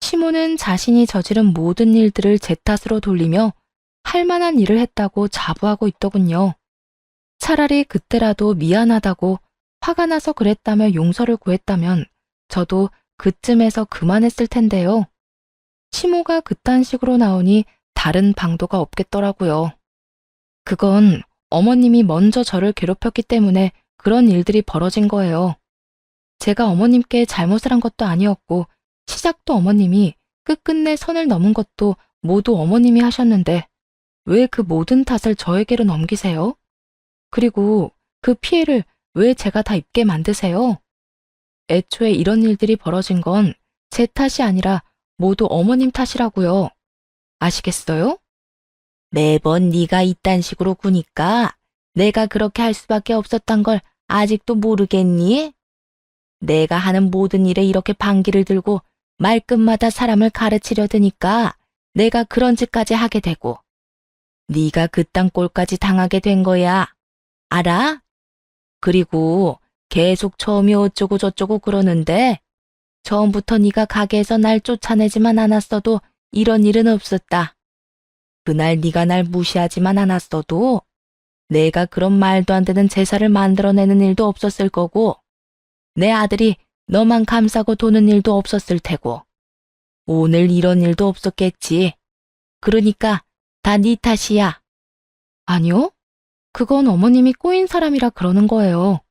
시모는 자신이 저지른 모든 일들을 제 탓으로 돌리며 할 만한 일을 했다고 자부하고 있더군요. 차라리 그때라도 미안하다고 화가 나서 그랬다며 용서를 구했다면 저도 그쯤에서 그만했을 텐데요. 시모가 그딴 식으로 나오니 다른 방도가 없겠더라고요. 그건 어머님이 먼저 저를 괴롭혔기 때문에 그런 일들이 벌어진 거예요. 제가 어머님께 잘못을 한 것도 아니었고 시작도 어머님이 끝끝내 선을 넘은 것도 모두 어머님이 하셨는데 왜 그 모든 탓을 저에게로 넘기세요? 그리고 그 피해를 왜 제가 다 입게 만드세요? 애초에 이런 일들이 벌어진 건 제 탓이 아니라 모두 어머님 탓이라고요. 아시겠어요? 매번 네가 이딴 식으로 구니까 내가 그렇게 할 수밖에 없었던 걸 아직도 모르겠니? 내가 하는 모든 일에 이렇게 방귀를 들고 말끝마다 사람을 가르치려 드니까 내가 그런 짓까지 하게 되고 네가 그딴 꼴까지 당하게 된 거야. 알아? 그리고 계속 처음이 어쩌고 저쩌고 그러는데 처음부터 네가 가게에서 날 쫓아내지만 않았어도 이런 일은 없었다. 그날 네가 날 무시하지만 않았어도 내가 그런 말도 안 되는 제사를 만들어내는 일도 없었을 거고 내 아들이 너만 감싸고 도는 일도 없었을 테고 오늘 이런 일도 없었겠지. 그러니까 다 네 탓이야. 아니요. 그건 어머님이 꼬인 사람이라 그러는 거예요.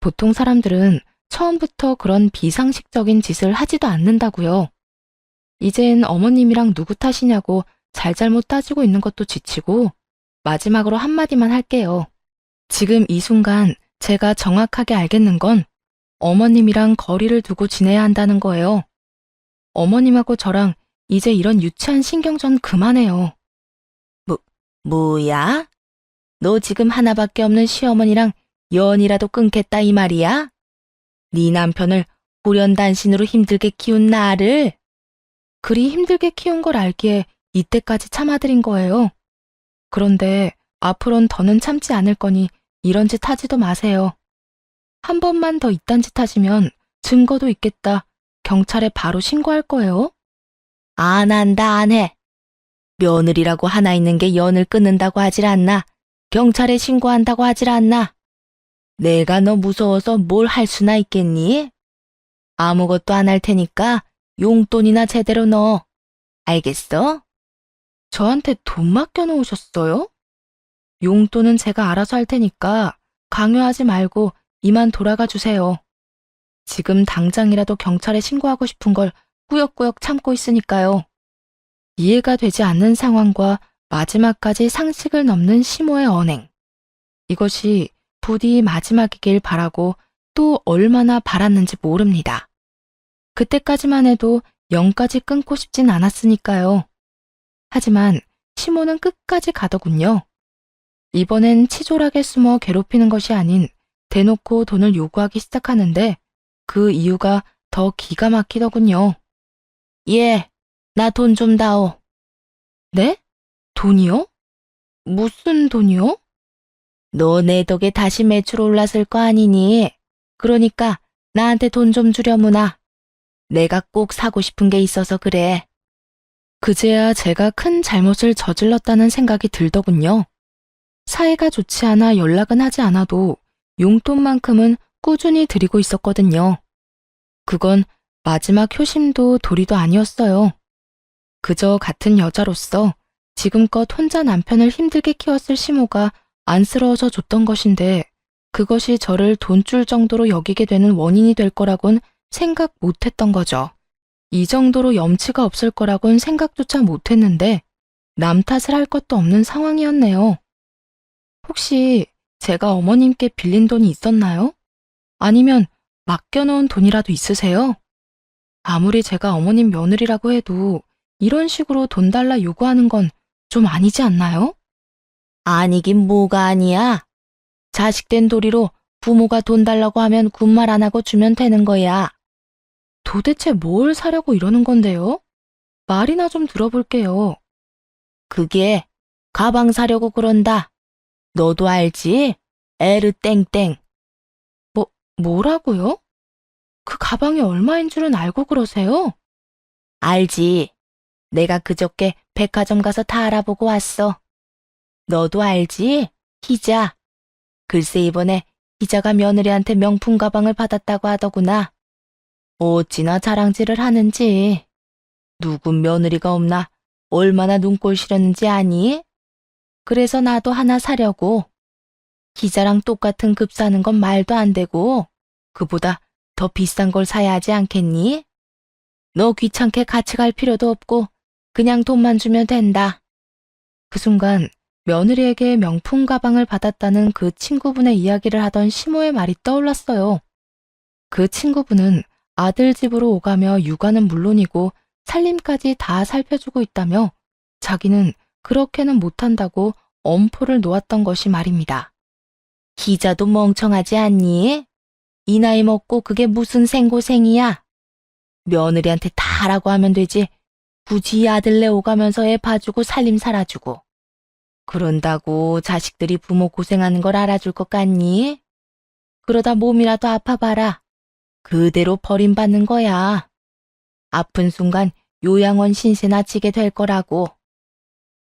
보통 사람들은 처음부터 그런 비상식적인 짓을 하지도 않는다고요. 이젠 어머님이랑 누구 탓이냐고 잘잘못 따지고 있는 것도 지치고 마지막으로 한마디만 할게요. 지금 이 순간 제가 정확하게 알겠는 건 어머님이랑 거리를 두고 지내야 한다는 거예요. 어머님하고 저랑 이제 이런 유치한 신경전 그만해요. 뭐야? 너 지금 하나밖에 없는 시어머니랑 연이라도 끊겠다 이 말이야? 네 남편을 불연단신으로 힘들게 키운 나를? 그리 힘들게 키운 걸 알기에 이때까지 참아드린 거예요. 그런데 앞으론 더는 참지 않을 거니 이런 짓 하지도 마세요. 한 번만 더 이딴 짓 하시면 증거도 있겠다. 경찰에 바로 신고할 거예요. 안 한다 안 해. 며느리라고 하나 있는 게 연을 끊는다고 하질 않나. 경찰에 신고한다고 하질 않나? 내가 너 무서워서 뭘 할 수나 있겠니? 아무것도 안 할 테니까 용돈이나 제대로 넣어. 알겠어? 저한테 돈 맡겨놓으셨어요? 용돈은 제가 알아서 할 테니까 강요하지 말고 이만 돌아가 주세요. 지금 당장이라도 경찰에 신고하고 싶은 걸 꾸역꾸역 참고 있으니까요. 이해가 되지 않는 상황과 마지막까지 상식을 넘는 시모의 언행. 이것이 부디 마지막이길 바라고 또 얼마나 바랐는지 모릅니다. 그때까지만 해도 영까지 끊고 싶진 않았으니까요. 하지만 시모는 끝까지 가더군요. 이번엔 치졸하게 숨어 괴롭히는 것이 아닌 대놓고 돈을 요구하기 시작하는데 그 이유가 더 기가 막히더군요. 예, 나 돈 좀 다오. 네? 돈이요? 무슨 돈이요? 너 내 덕에 다시 매출 올랐을 거 아니니? 그러니까 나한테 돈 좀 주려무나. 내가 꼭 사고 싶은 게 있어서 그래. 그제야 제가 큰 잘못을 저질렀다는 생각이 들더군요. 사이가 좋지 않아 연락은 하지 않아도 용돈만큼은 꾸준히 드리고 있었거든요. 그건 마지막 효심도 도리도 아니었어요. 그저 같은 여자로서 지금껏 혼자 남편을 힘들게 키웠을 시모가 안쓰러워서 줬던 것인데 그것이 저를 돈줄 정도로 여기게 되는 원인이 될 거라곤 생각 못했던 거죠. 이 정도로 염치가 없을 거라곤 생각조차 못했는데 남 탓을 할 것도 없는 상황이었네요. 혹시 제가 어머님께 빌린 돈이 있었나요? 아니면 맡겨놓은 돈이라도 있으세요? 아무리 제가 어머님 며느리라고 해도 이런 식으로 돈 달라 요구하는 건 좀 아니지 않나요? 아니긴 뭐가 아니야. 자식된 도리로 부모가 돈 달라고 하면 군말 안 하고 주면 되는 거야. 도대체 뭘 사려고 이러는 건데요? 말이나 좀 들어볼게요. 그게 가방 사려고 그런다. 너도 알지? 에르 땡땡. 뭐라고요? 그 가방이 얼마인 줄은 알고 그러세요? 알지. 내가 그저께 백화점 가서 다 알아보고 왔어. 너도 알지? 희자. 글쎄 이번에 희자가 며느리한테 명품 가방을 받았다고 하더구나. 어찌나 자랑질을 하는지. 누구 며느리가 없나 얼마나 눈꼴 시렸는지 아니? 그래서 나도 하나 사려고. 희자랑 똑같은 급 사는 건 말도 안 되고 그보다 더 비싼 걸 사야 하지 않겠니? 너 귀찮게 같이 갈 필요도 없고 그냥 돈만 주면 된다. 그 순간 며느리에게 명품 가방을 받았다는 그 친구분의 이야기를 하던 시모의 말이 떠올랐어요. 그 친구분은 아들 집으로 오가며 육아는 물론이고 살림까지 다 살펴주고 있다며 자기는 그렇게는 못한다고 엄포를 놓았던 것이 말입니다. 희자도 멍청하지 않니? 이 나이 먹고 그게 무슨 생고생이야? 며느리한테 다 하라고 하면 되지. 굳이 아들네 오가면서 애 봐주고 살림 살아주고. 그런다고 자식들이 부모 고생하는 걸 알아줄 것 같니? 그러다 몸이라도 아파봐라. 그대로 버림받는 거야. 아픈 순간 요양원 신세나 지게 될 거라고.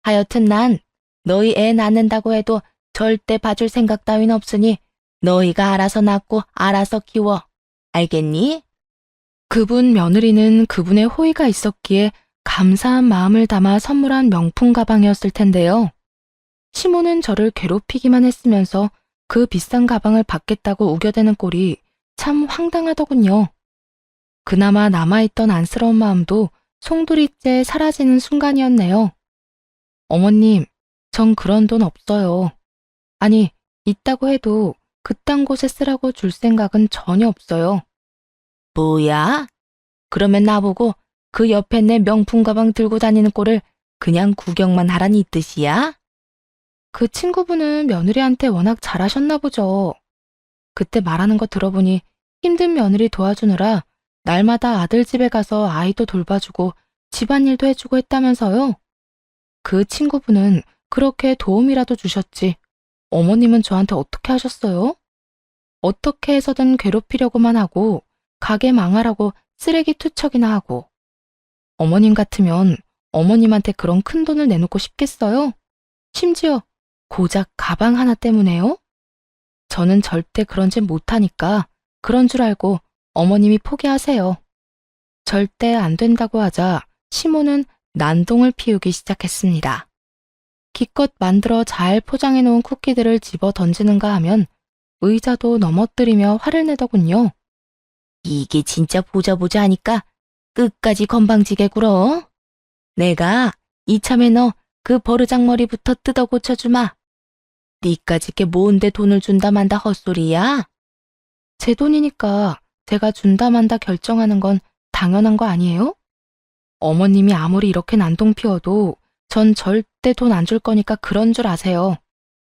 하여튼 난 너희 애 낳는다고 해도 절대 봐줄 생각 따윈 없으니 너희가 알아서 낳고 알아서 키워. 알겠니? 그분 며느리는 그분의 호의가 있었기에 감사한 마음을 담아 선물한 명품 가방이었을 텐데요. 시모는 저를 괴롭히기만 했으면서 그 비싼 가방을 받겠다고 우겨대는 꼴이 참 황당하더군요. 그나마 남아있던 안쓰러운 마음도 송두리째 사라지는 순간이었네요. 어머님, 전 그런 돈 없어요. 아니, 있다고 해도 그딴 곳에 쓰라고 줄 생각은 전혀 없어요. 뭐야? 그러면 나보고 그 옆에 내 명품 가방 들고 다니는 꼴을 그냥 구경만 하라니 이 뜻이야? 그 친구분은 며느리한테 워낙 잘하셨나 보죠. 그때 말하는 거 들어보니 힘든 며느리 도와주느라 날마다 아들 집에 가서 아이도 돌봐주고 집안일도 해주고 했다면서요. 그 친구분은 그렇게 도움이라도 주셨지. 어머님은 저한테 어떻게 하셨어요? 어떻게 해서든 괴롭히려고만 하고 가게 망하라고 쓰레기 투척이나 하고. 어머님 같으면 어머님한테 그런 큰 돈을 내놓고 싶겠어요? 심지어 고작 가방 하나 때문에요? 저는 절대 그런 짓 못하니까 그런 줄 알고 어머님이 포기하세요. 절대 안 된다고 하자 시모는 난동을 피우기 시작했습니다. 기껏 만들어 잘 포장해 놓은 쿠키들을 집어 던지는가 하면 의자도 넘어뜨리며 화를 내더군요. 이게 진짜 보자 하니까 끝까지 건방지게 굴어. 내가 이참에 너 그 버르장머리부터 뜯어 고쳐주마. 니까짓 게 뭔데 돈을 준다 만다 헛소리야? 제 돈이니까 제가 준다 만다 결정하는 건 당연한 거 아니에요? 어머님이 아무리 이렇게 난동 피워도 전 절대 돈 안 줄 거니까 그런 줄 아세요.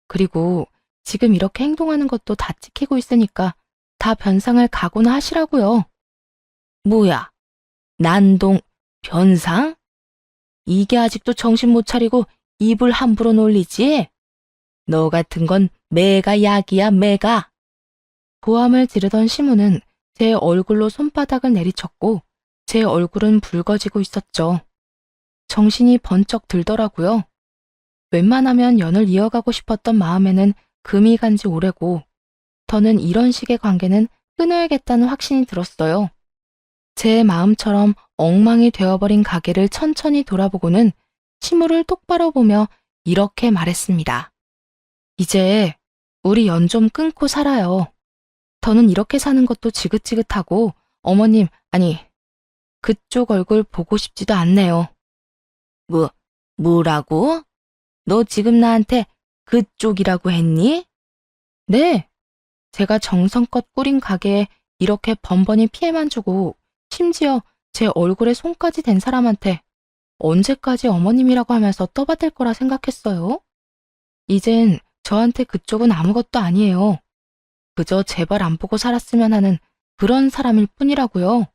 그리고 지금 이렇게 행동하는 것도 다 찍히고 있으니까 다 변상을 각오나 하시라고요. 뭐야? 난동, 변상? 이게 아직도 정신 못 차리고 입을 함부로 놀리지? 너 같은 건 매가 약이야, 매가. 고함을 지르던 시무는 제 얼굴로 손바닥을 내리쳤고 제 얼굴은 붉어지고 있었죠. 정신이 번쩍 들더라고요. 웬만하면 연을 이어가고 싶었던 마음에는 금이 간 지 오래고 더는 이런 식의 관계는 끊어야겠다는 확신이 들었어요. 제 마음처럼 엉망이 되어버린 가게를 천천히 돌아보고는 시무를 똑바로 보며 이렇게 말했습니다. 이제 우리 연 좀 끊고 살아요. 더는 이렇게 사는 것도 지긋지긋하고 어머님, 아니, 그쪽 얼굴 보고 싶지도 않네요. 뭐라고? 너 지금 나한테 그쪽이라고 했니? 네, 제가 정성껏 꾸린 가게에 이렇게 번번이 피해만 주고 심지어 제 얼굴에 손까지 댄 사람한테 언제까지 어머님이라고 하면서 떠받들 거라 생각했어요? 이젠 저한테 그쪽은 아무것도 아니에요. 그저 제발 안 보고 살았으면 하는 그런 사람일 뿐이라고요.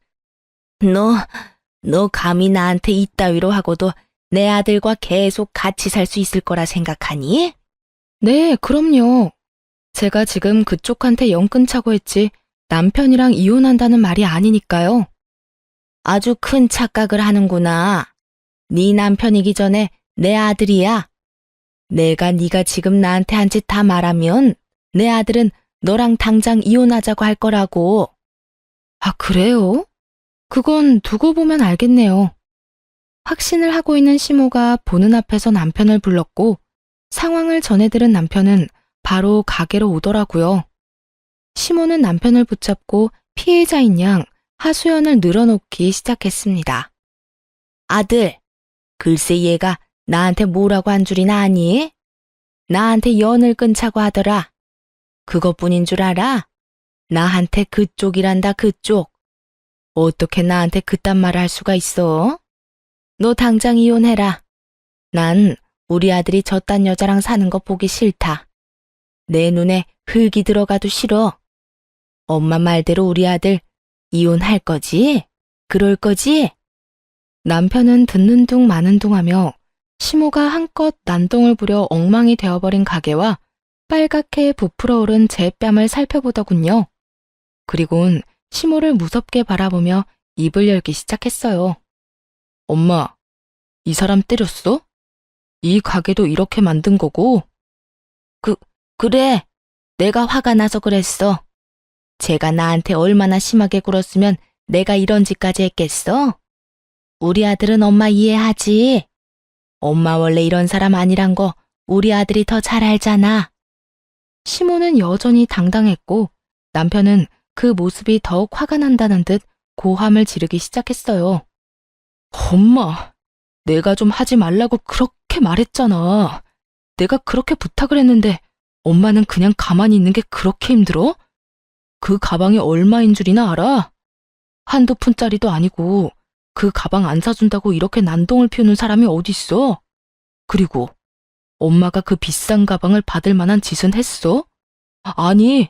너 감히 나한테 이따위로 하고도 내 아들과 계속 같이 살 수 있을 거라 생각하니? 네, 그럼요. 제가 지금 그쪽한테 연 끊자고 했지 남편이랑 이혼한다는 말이 아니니까요. 아주 큰 착각을 하는구나. 네 남편이기 전에 내 아들이야. 내가 네가 지금 나한테 한 짓 다 말하면 내 아들은 너랑 당장 이혼하자고 할 거라고. 아, 그래요? 그건 두고 보면 알겠네요. 확신을 하고 있는 시모가 보는 앞에서 남편을 불렀고 상황을 전해들은 남편은 바로 가게로 오더라고요. 시모는 남편을 붙잡고 피해자인 양 하수연을 늘어놓기 시작했습니다. 아들, 글쎄 얘가 나한테 뭐라고 한 줄이나 아니? 나한테 연을 끊자고 하더라. 그것뿐인 줄 알아? 나한테 그쪽이란다, 그쪽. 어떻게 나한테 그딴 말을 할 수가 있어? 너 당장 이혼해라. 난 우리 아들이 저딴 여자랑 사는 거 보기 싫다. 내 눈에 흙이 들어가도 싫어. 엄마 말대로 우리 아들 이혼할 거지? 그럴 거지? 남편은 듣는 둥 마는 둥 하며 시모가 한껏 난동을 부려 엉망이 되어버린 가게와 빨갛게 부풀어 오른 제 뺨을 살펴보더군요. 그리곤 시모를 무섭게 바라보며 입을 열기 시작했어요. 엄마, 이 사람 때렸어? 이 가게도 이렇게 만든 거고? 그래. 내가 화가 나서 그랬어. 제가 나한테 얼마나 심하게 굴었으면 내가 이런 짓까지 했겠어? 우리 아들은 엄마 이해하지. 엄마 원래 이런 사람 아니란 거 우리 아들이 더 잘 알잖아. 시모는 여전히 당당했고 남편은 그 모습이 더욱 화가 난다는 듯 고함을 지르기 시작했어요. 엄마, 내가 좀 하지 말라고 그렇게 말했잖아. 내가 그렇게 부탁을 했는데 엄마는 그냥 가만히 있는 게 그렇게 힘들어? 그 가방이 얼마인 줄이나 알아? 한두 푼짜리도 아니고 그 가방 안 사준다고 이렇게 난동을 피우는 사람이 어딨어? 그리고 엄마가 그 비싼 가방을 받을 만한 짓은 했어? 아니,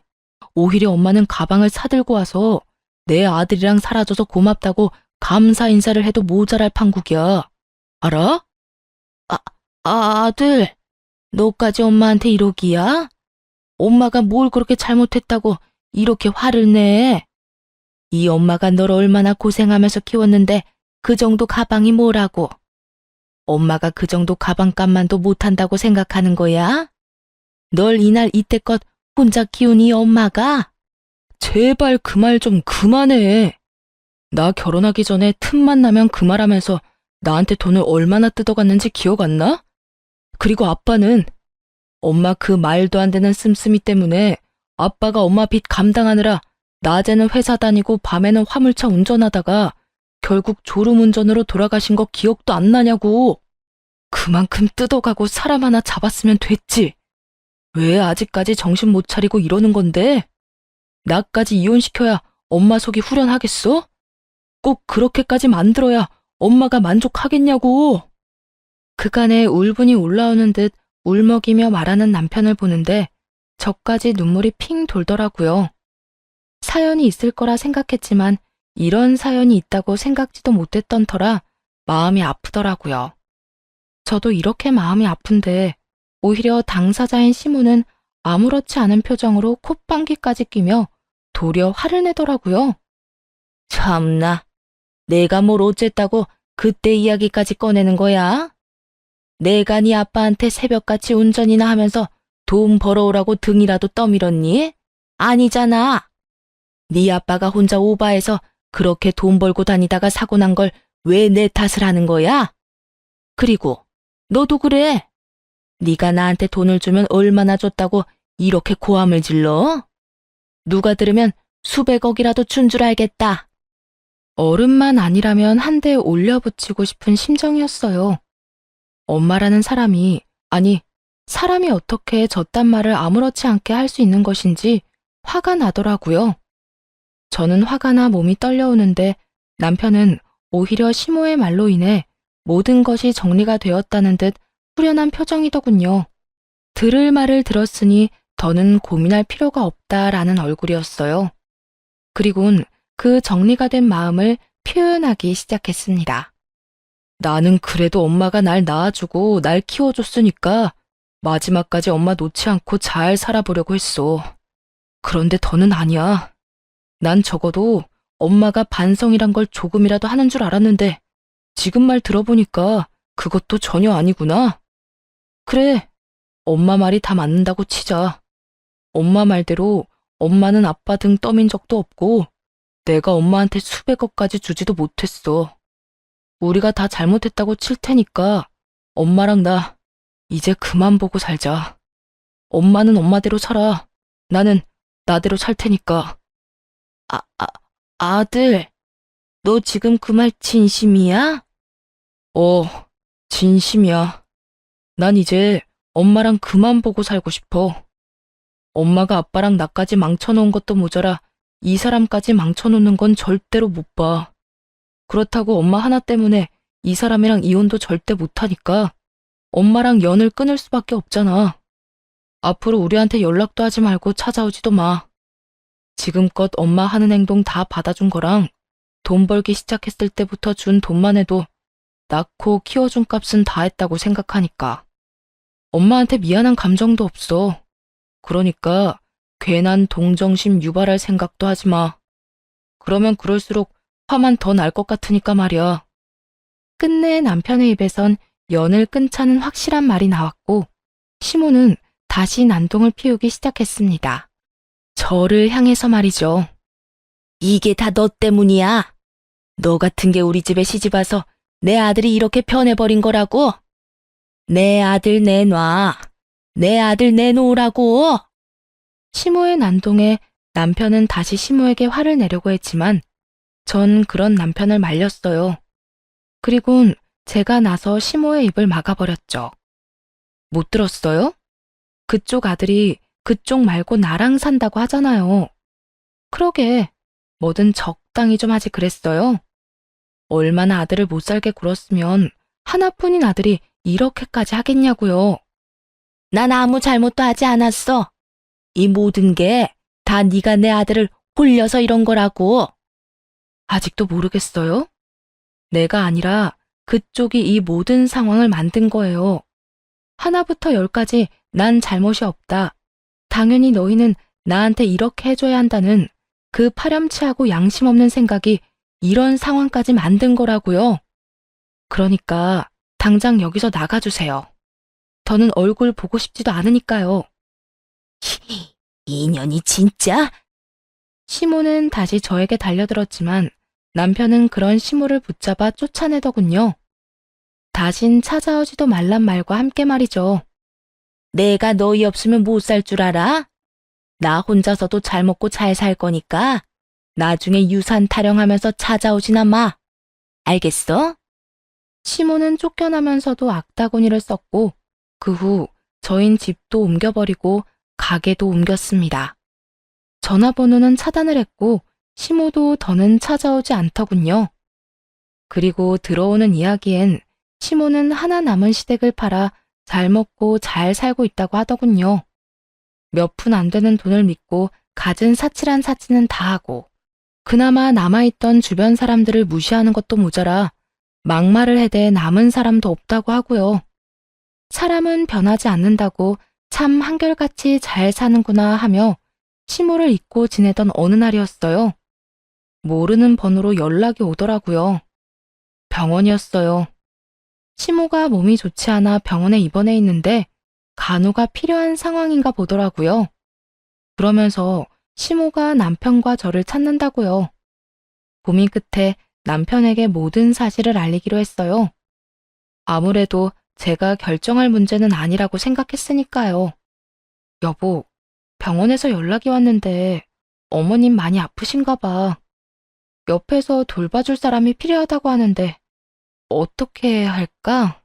오히려 엄마는 가방을 사들고 와서 내 아들이랑 살아줘서 고맙다고 감사 인사를 해도 모자랄 판국이야. 알아? 아들, 너까지 엄마한테 이러기야? 엄마가 뭘 그렇게 잘못했다고 이렇게 화를 내? 이 엄마가 널 얼마나 고생하면서 키웠는데 그 정도 가방이 뭐라고? 엄마가 그 정도 가방값만도 못한다고 생각하는 거야? 널 이날 이때껏 혼자 키운 이 엄마가? 제발 그 말 좀 그만해. 나 결혼하기 전에 틈만 나면 그 말하면서 나한테 돈을 얼마나 뜯어갔는지 기억 안 나? 그리고 아빠는 엄마 그 말도 안 되는 씀씀이 때문에 아빠가 엄마 빚 감당하느라 낮에는 회사 다니고 밤에는 화물차 운전하다가 결국 졸음운전으로 돌아가신 거 기억도 안 나냐고. 그만큼 뜯어가고 사람 하나 잡았으면 됐지. 왜 아직까지 정신 못 차리고 이러는 건데? 나까지 이혼시켜야 엄마 속이 후련하겠어? 꼭 그렇게까지 만들어야 엄마가 만족하겠냐고. 그간에 울분이 올라오는 듯 울먹이며 말하는 남편을 보는데 저까지 눈물이 핑 돌더라고요. 사연이 있을 거라 생각했지만 이런 사연이 있다고 생각지도 못했던 터라 마음이 아프더라고요. 저도 이렇게 마음이 아픈데 오히려 당사자인 시모는 아무렇지 않은 표정으로 콧방귀까지 끼며 도리어 화를 내더라고요. 참나, 내가 뭘 어쨌다고 그때 이야기까지 꺼내는 거야? 내가 네 아빠한테 새벽같이 운전이나 하면서 돈 벌어오라고 등이라도 떠밀었니? 아니잖아. 네 아빠가 혼자 오바해서 그렇게 돈 벌고 다니다가 사고 난 걸 왜 내 탓을 하는 거야? 그리고 너도 그래. 네가 나한테 돈을 주면 얼마나 줬다고 이렇게 고함을 질러? 누가 들으면 수백억이라도 준 줄 알겠다. 어른만 아니라면 한 대 올려붙이고 싶은 심정이었어요. 엄마라는 사람이, 아니, 사람이 어떻게 저딴 말을 아무렇지 않게 할 수 있는 것인지 화가 나더라고요. 저는 화가 나 몸이 떨려오는데 남편은 오히려 시모의 말로 인해 모든 것이 정리가 되었다는 듯 후련한 표정이더군요. 들을 말을 들었으니 더는 고민할 필요가 없다라는 얼굴이었어요. 그리곤 그 정리가 된 마음을 표현하기 시작했습니다. 나는 그래도 엄마가 날 낳아주고 날 키워줬으니까 마지막까지 엄마 놓지 않고 잘 살아보려고 했어. 그런데 더는 아니야. 난 적어도 엄마가 반성이란 걸 조금이라도 하는 줄 알았는데 지금 말 들어보니까 그것도 전혀 아니구나. 그래, 엄마 말이 다 맞는다고 치자. 엄마 말대로 엄마는 아빠 등 떠민 적도 없고 내가 엄마한테 수백억까지 주지도 못했어. 우리가 다 잘못했다고 칠 테니까 엄마랑 나 이제 그만 보고 살자. 엄마는 엄마대로 살아. 나는 나대로 살 테니까. 아들, 너 지금 그 말 진심이야? 어, 진심이야. 난 이제 엄마랑 그만 보고 살고 싶어. 엄마가 아빠랑 나까지 망쳐놓은 것도 모자라 이 사람까지 망쳐놓는 건 절대로 못 봐. 그렇다고 엄마 하나 때문에 이 사람이랑 이혼도 절대 못하니까 엄마랑 연을 끊을 수밖에 없잖아. 앞으로 우리한테 연락도 하지 말고 찾아오지도 마. 지금껏 엄마 하는 행동 다 받아준 거랑 돈 벌기 시작했을 때부터 준 돈만 해도 낳고 키워준 값은 다 했다고 생각하니까. 엄마한테 미안한 감정도 없어. 그러니까 괜한 동정심 유발할 생각도 하지 마. 그러면 그럴수록 화만 더 날 것 같으니까 말이야. 끝내 남편의 입에선 연을 끊자는 확실한 말이 나왔고 시모는 다시 난동을 피우기 시작했습니다. 저를 향해서 말이죠. 이게 다 너 때문이야. 너 같은 게 우리 집에 시집 와서 내 아들이 이렇게 변해버린 거라고. 내 아들 내놔. 내 아들 내놓으라고. 시모의 난동에 남편은 다시 시모에게 화를 내려고 했지만 전 그런 남편을 말렸어요. 그리곤 제가 나서 시모의 입을 막아버렸죠. 못 들었어요? 그쪽 아들이 그쪽 말고 나랑 산다고 하잖아요. 그러게, 뭐든 적당히 좀 하지 그랬어요. 얼마나 아들을 못 살게 굴었으면 하나뿐인 아들이 이렇게까지 하겠냐고요. 난 아무 잘못도 하지 않았어. 이 모든 게 다 네가 내 아들을 홀려서 이런 거라고. 아직도 모르겠어요? 내가 아니라 그쪽이 이 모든 상황을 만든 거예요. 하나부터 열까지 난 잘못이 없다. 당연히 너희는 나한테 이렇게 해줘야 한다는 그 파렴치하고 양심 없는 생각이 이런 상황까지 만든 거라고요. 그러니까 당장 여기서 나가주세요. 더는 얼굴 보고 싶지도 않으니까요. 인연이 진짜? 시모는 다시 저에게 달려들었지만 남편은 그런 시모를 붙잡아 쫓아내더군요. 다신 찾아오지도 말란 말과 함께 말이죠. 내가 너희 없으면 못 살 줄 알아? 나 혼자서도 잘 먹고 잘 살 거니까 나중에 유산 타령하면서 찾아오지나 마. 알겠어? 시모는 쫓겨나면서도 악다구니를 썼고 그 후 저흰 집도 옮겨버리고 가게도 옮겼습니다. 전화번호는 차단을 했고 시모도 더는 찾아오지 않더군요. 그리고 들어오는 이야기엔 시모는 하나 남은 시댁을 팔아 잘 먹고 잘 살고 있다고 하더군요. 몇 푼 안 되는 돈을 믿고 갖은 사치란 사치는 다 하고 그나마 남아있던 주변 사람들을 무시하는 것도 모자라 막말을 해대 남은 사람도 없다고 하고요. 사람은 변하지 않는다고 참 한결같이 잘 사는구나 하며 시모를 잊고 지내던 어느 날이었어요. 모르는 번호로 연락이 오더라고요. 병원이었어요. 시모가 몸이 좋지 않아 병원에 입원해 있는데 간호가 필요한 상황인가 보더라고요. 그러면서 시모가 남편과 저를 찾는다고요. 고민 끝에 남편에게 모든 사실을 알리기로 했어요. 아무래도 제가 결정할 문제는 아니라고 생각했으니까요. 여보, 병원에서 연락이 왔는데 어머님 많이 아프신가 봐. 옆에서 돌봐줄 사람이 필요하다고 하는데 어떻게 해야 할까?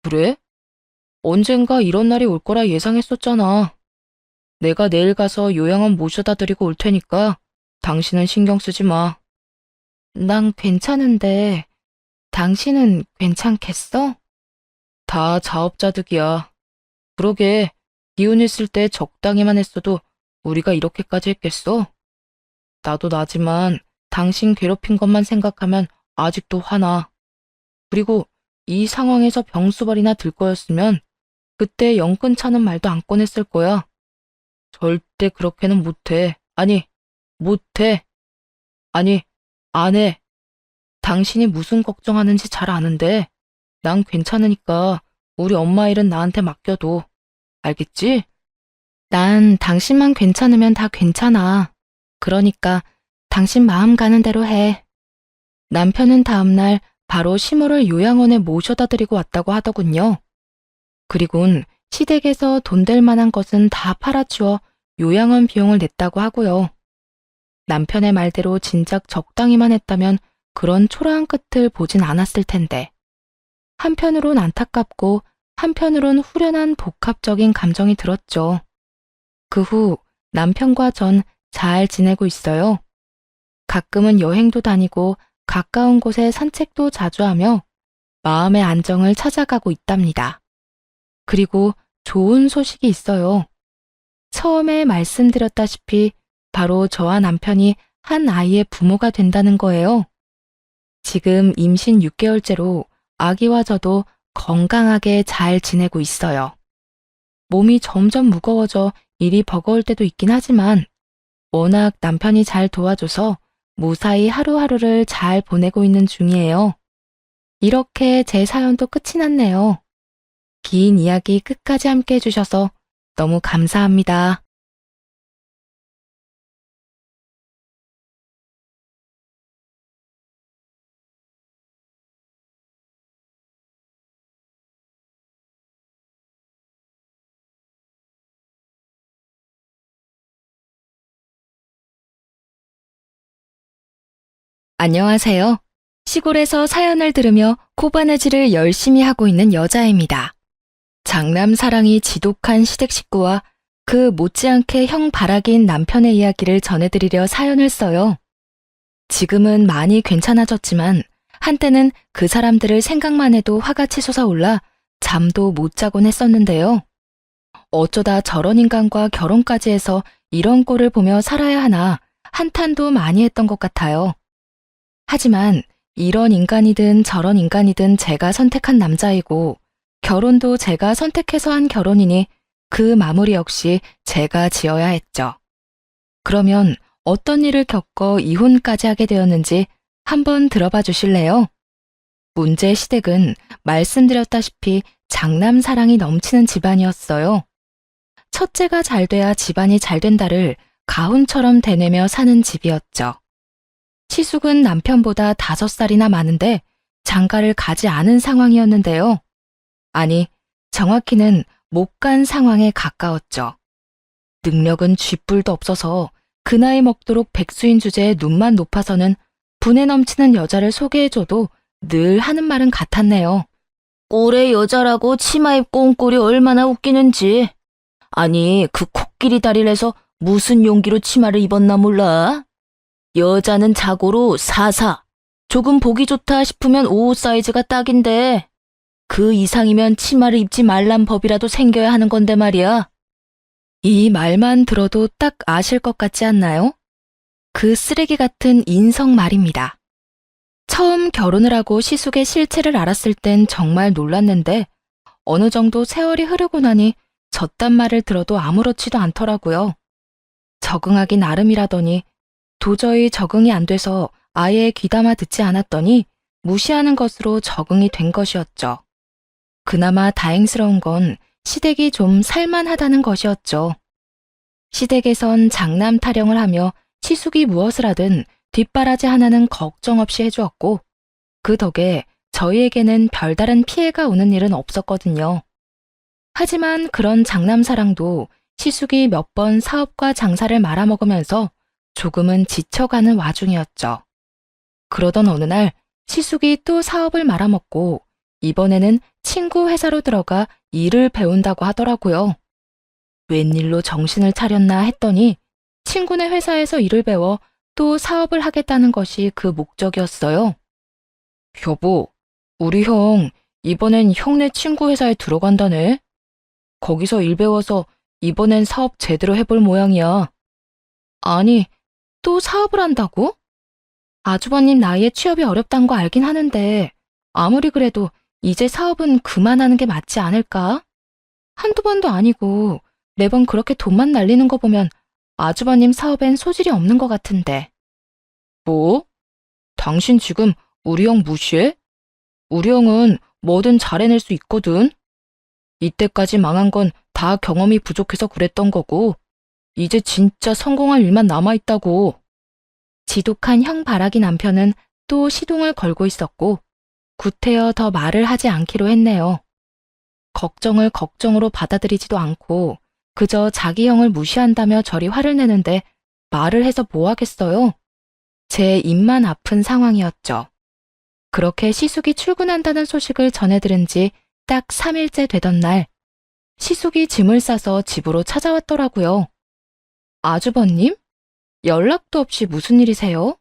그래? 언젠가 이런 날이 올 거라 예상했었잖아. 내가 내일 가서 요양원 모셔다 드리고 올 테니까 당신은 신경 쓰지 마. 난 괜찮은데 당신은 괜찮겠어? 다 자업자득이야. 그러게 기운 있을 때 적당히만 했어도 우리가 이렇게까지 했겠어? 나도 나지만 당신 괴롭힌 것만 생각하면 아직도 화나. 그리고 이 상황에서 병수발이나 들 거였으면 그때 영 끊자는 말도 안 꺼냈을 거야. 절대 그렇게는 못해. 아니, 못해. 아니, 안 해. 당신이 무슨 걱정하는지 잘 아는데 난 괜찮으니까 우리 엄마 일은 나한테 맡겨둬. 알겠지? 난 당신만 괜찮으면 다 괜찮아. 그러니까 당신 마음 가는 대로 해. 남편은 다음날 바로 시모를 요양원에 모셔다 드리고 왔다고 하더군요. 그리곤 시댁에서 돈 될 만한 것은 다 팔아치워 요양원 비용을 냈다고 하고요. 남편의 말대로 진작 적당히만 했다면 그런 초라한 끝을 보진 않았을 텐데. 한편으론 안타깝고 한편으론 후련한 복합적인 감정이 들었죠. 그 후 남편과 전 잘 지내고 있어요. 가끔은 여행도 다니고 가까운 곳에 산책도 자주 하며 마음의 안정을 찾아가고 있답니다. 그리고 좋은 소식이 있어요. 처음에 말씀드렸다시피 바로 저와 남편이 한 아이의 부모가 된다는 거예요. 지금 임신 6개월째로 아기와 저도 건강하게 잘 지내고 있어요. 몸이 점점 무거워져 일이 버거울 때도 있긴 하지만 워낙 남편이 잘 도와줘서 무사히 하루하루를 잘 보내고 있는 중이에요. 이렇게 제 사연도 끝이 났네요. 긴 이야기 끝까지 함께 해주셔서 너무 감사합니다. 안녕하세요. 시골에서 사연을 들으며 코바느질을 열심히 하고 있는 여자입니다. 장남 사랑이 지독한 시댁 식구와 그 못지않게 형 바라기인 남편의 이야기를 전해드리려 사연을 써요. 지금은 많이 괜찮아졌지만 한때는 그 사람들을 생각만 해도 화가 치솟아올라 잠도 못 자곤 했었는데요. 어쩌다 저런 인간과 결혼까지 해서 이런 꼴을 보며 살아야 하나 한탄도 많이 했던 것 같아요. 하지만 이런 인간이든 저런 인간이든 제가 선택한 남자이고 결혼도 제가 선택해서 한 결혼이니 그 마무리 역시 제가 지어야 했죠. 그러면 어떤 일을 겪어 이혼까지 하게 되었는지 한번 들어봐 주실래요? 문제의 시댁은 말씀드렸다시피 장남 사랑이 넘치는 집안이었어요. 첫째가 잘 돼야 집안이 잘 된다를 가훈처럼 되뇌며 사는 집이었죠. 시숙은 남편보다 5살이나 많은데 장가를 가지 않은 상황이었는데요. 아니, 정확히는 못 간 상황에 가까웠죠. 능력은 쥐뿔도 없어서 그 나이 먹도록 백수인 주제에 눈만 높아서는 분에 넘치는 여자를 소개해줘도 늘 하는 말은 같았네요. 꼴의 여자라고 치마 입고 온 꼴이 얼마나 웃기는지. 아니, 그 코끼리 다리를 해서 무슨 용기로 치마를 입었나 몰라? 여자는 자고로 4사. 조금 보기 좋다 싶으면 5 사이즈가 딱인데 그 이상이면 치마를 입지 말란 법이라도 생겨야 하는 건데 말이야. 이 말만 들어도 딱 아실 것 같지 않나요? 그 쓰레기 같은 인성 말입니다. 처음 결혼을 하고 시숙의 실체를 알았을 땐 정말 놀랐는데 어느 정도 세월이 흐르고 나니 저딴 말을 들어도 아무렇지도 않더라고요. 적응하기 나름이라더니 도저히 적응이 안 돼서 아예 귀담아 듣지 않았더니 무시하는 것으로 적응이 된 것이었죠. 그나마 다행스러운 건 시댁이 좀 살만하다는 것이었죠. 시댁에선 장남 타령을 하며 시숙이 무엇을 하든 뒷바라지 하나는 걱정 없이 해주었고 그 덕에 저희에게는 별다른 피해가 오는 일은 없었거든요. 하지만 그런 장남사랑도 시숙이 몇 번 사업과 장사를 말아먹으면서 조금은 지쳐가는 와중이었죠. 그러던 어느 날 시숙이 또 사업을 말아먹고 이번에는 친구 회사로 들어가 일을 배운다고 하더라고요. 웬일로 정신을 차렸나 했더니 친구네 회사에서 일을 배워 또 사업을 하겠다는 것이 그 목적이었어요. 여보, 우리 형 이번엔 형네 친구 회사에 들어간다네. 거기서 일 배워서 이번엔 사업 제대로 해볼 모양이야. 아니, 또 사업을 한다고? 아주버님 나이에 취업이 어렵단 거 알긴 하는데 아무리 그래도 이제 사업은 그만하는 게 맞지 않을까? 한두 번도 아니고 매번 그렇게 돈만 날리는 거 보면 아주버님 사업엔 소질이 없는 것 같은데. 뭐? 당신 지금 우리 형 무시해? 우리 형은 뭐든 잘해낼 수 있거든. 이때까지 망한 건 다 경험이 부족해서 그랬던 거고 이제 진짜 성공할 일만 남아있다고. 지독한 형 바라기 남편은 또 시동을 걸고 있었고 구태여 더 말을 하지 않기로 했네요. 걱정을 걱정으로 받아들이지도 않고 그저 자기 형을 무시한다며 저리 화를 내는데 말을 해서 뭐 하겠어요? 제 입만 아픈 상황이었죠. 그렇게 시숙이 출근한다는 소식을 전해 들은 지 딱 3일째 되던 날 시숙이 짐을 싸서 집으로 찾아왔더라고요. 아주버님? 연락도 없이 무슨 일이세요?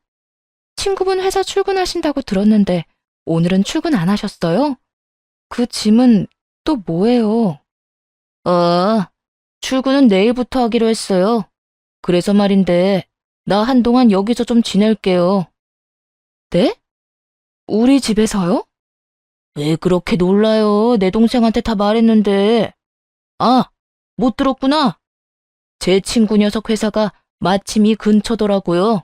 친구분 회사 출근하신다고 들었는데 오늘은 출근 안 하셨어요? 그 짐은 또 뭐예요? 출근은 내일부터 하기로 했어요. 그래서 말인데 나 한동안 여기서 좀 지낼게요. 네? 우리 집에서요? 왜 그렇게 놀라요? 내 동생한테 다 말했는데. 아, 못 들었구나. 제 친구 녀석 회사가 마침 이 근처더라고요.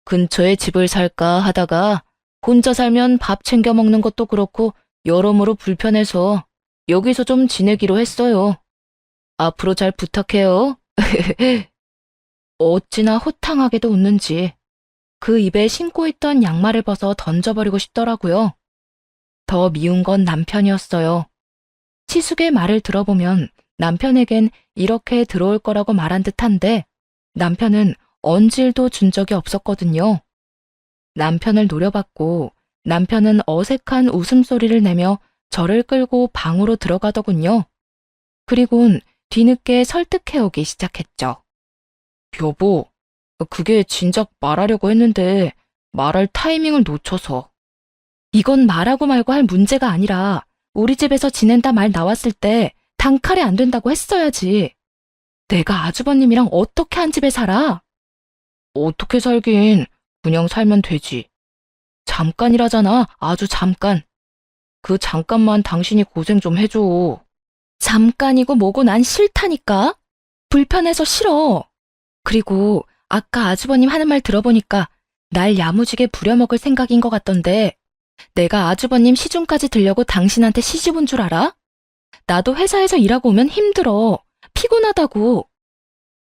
근처에 집을 살까 하다가 혼자 살면 밥 챙겨 먹는 것도 그렇고 여러모로 불편해서 여기서 좀 지내기로 했어요. 앞으로 잘 부탁해요. 어찌나 호탕하게도 웃는지 그 입에 신고 있던 양말을 벗어 던져버리고 싶더라고요. 더 미운 건 남편이었어요. 시숙의 말을 들어보면 남편에겐 이렇게 들어올 거라고 말한 듯한데 남편은 언질도 준 적이 없었거든요. 남편을 노려봤고 남편은 어색한 웃음소리를 내며 저를 끌고 방으로 들어가더군요. 그리곤 뒤늦게 설득해오기 시작했죠. 여보, 그게 진작 말하려고 했는데 말할 타이밍을 놓쳐서. 이건 말하고 말고 할 문제가 아니라 우리 집에서 지낸다 말 나왔을 때 단칼에 안 된다고 했어야지. 내가 아주버님이랑 어떻게 한 집에 살아? 어떻게 살긴 그냥 살면 되지. 잠깐이라잖아, 아주 잠깐. 그 잠깐만 당신이 고생 좀 해줘. 잠깐이고 뭐고 난 싫다니까. 불편해서 싫어. 그리고 아까 아주버님 하는 말 들어보니까 날 야무지게 부려먹을 생각인 것 같던데 내가 아주버님 시중까지 들려고 당신한테 시집 온 줄 알아? 나도 회사에서 일하고 오면 힘들어. 피곤하다고.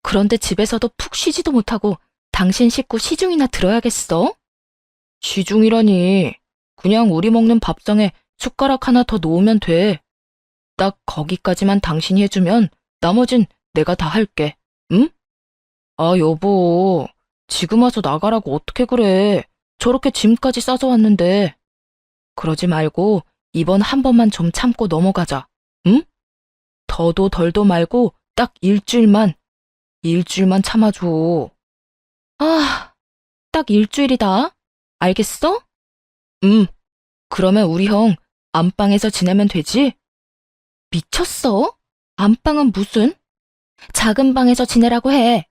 그런데 집에서도 푹 쉬지도 못하고 당신 식구 시중이나 들어야겠어? 시중이라니. 그냥 우리 먹는 밥상에 숟가락 하나 더 놓으면 돼. 딱 거기까지만 당신이 해주면 나머진 내가 다 할게. 응? 아, 여보. 지금 와서 나가라고 어떻게 그래. 저렇게 짐까지 싸서 왔는데. 그러지 말고 이번 한 번만 좀 참고 넘어가자. 응? 더도 덜도 말고 딱 일주일만 참아줘. 아, 딱 일주일이다. 알겠어? 그러면 우리 형 안방에서 지내면 되지? 미쳤어? 안방은 무슨? 작은 방에서 지내라고 해.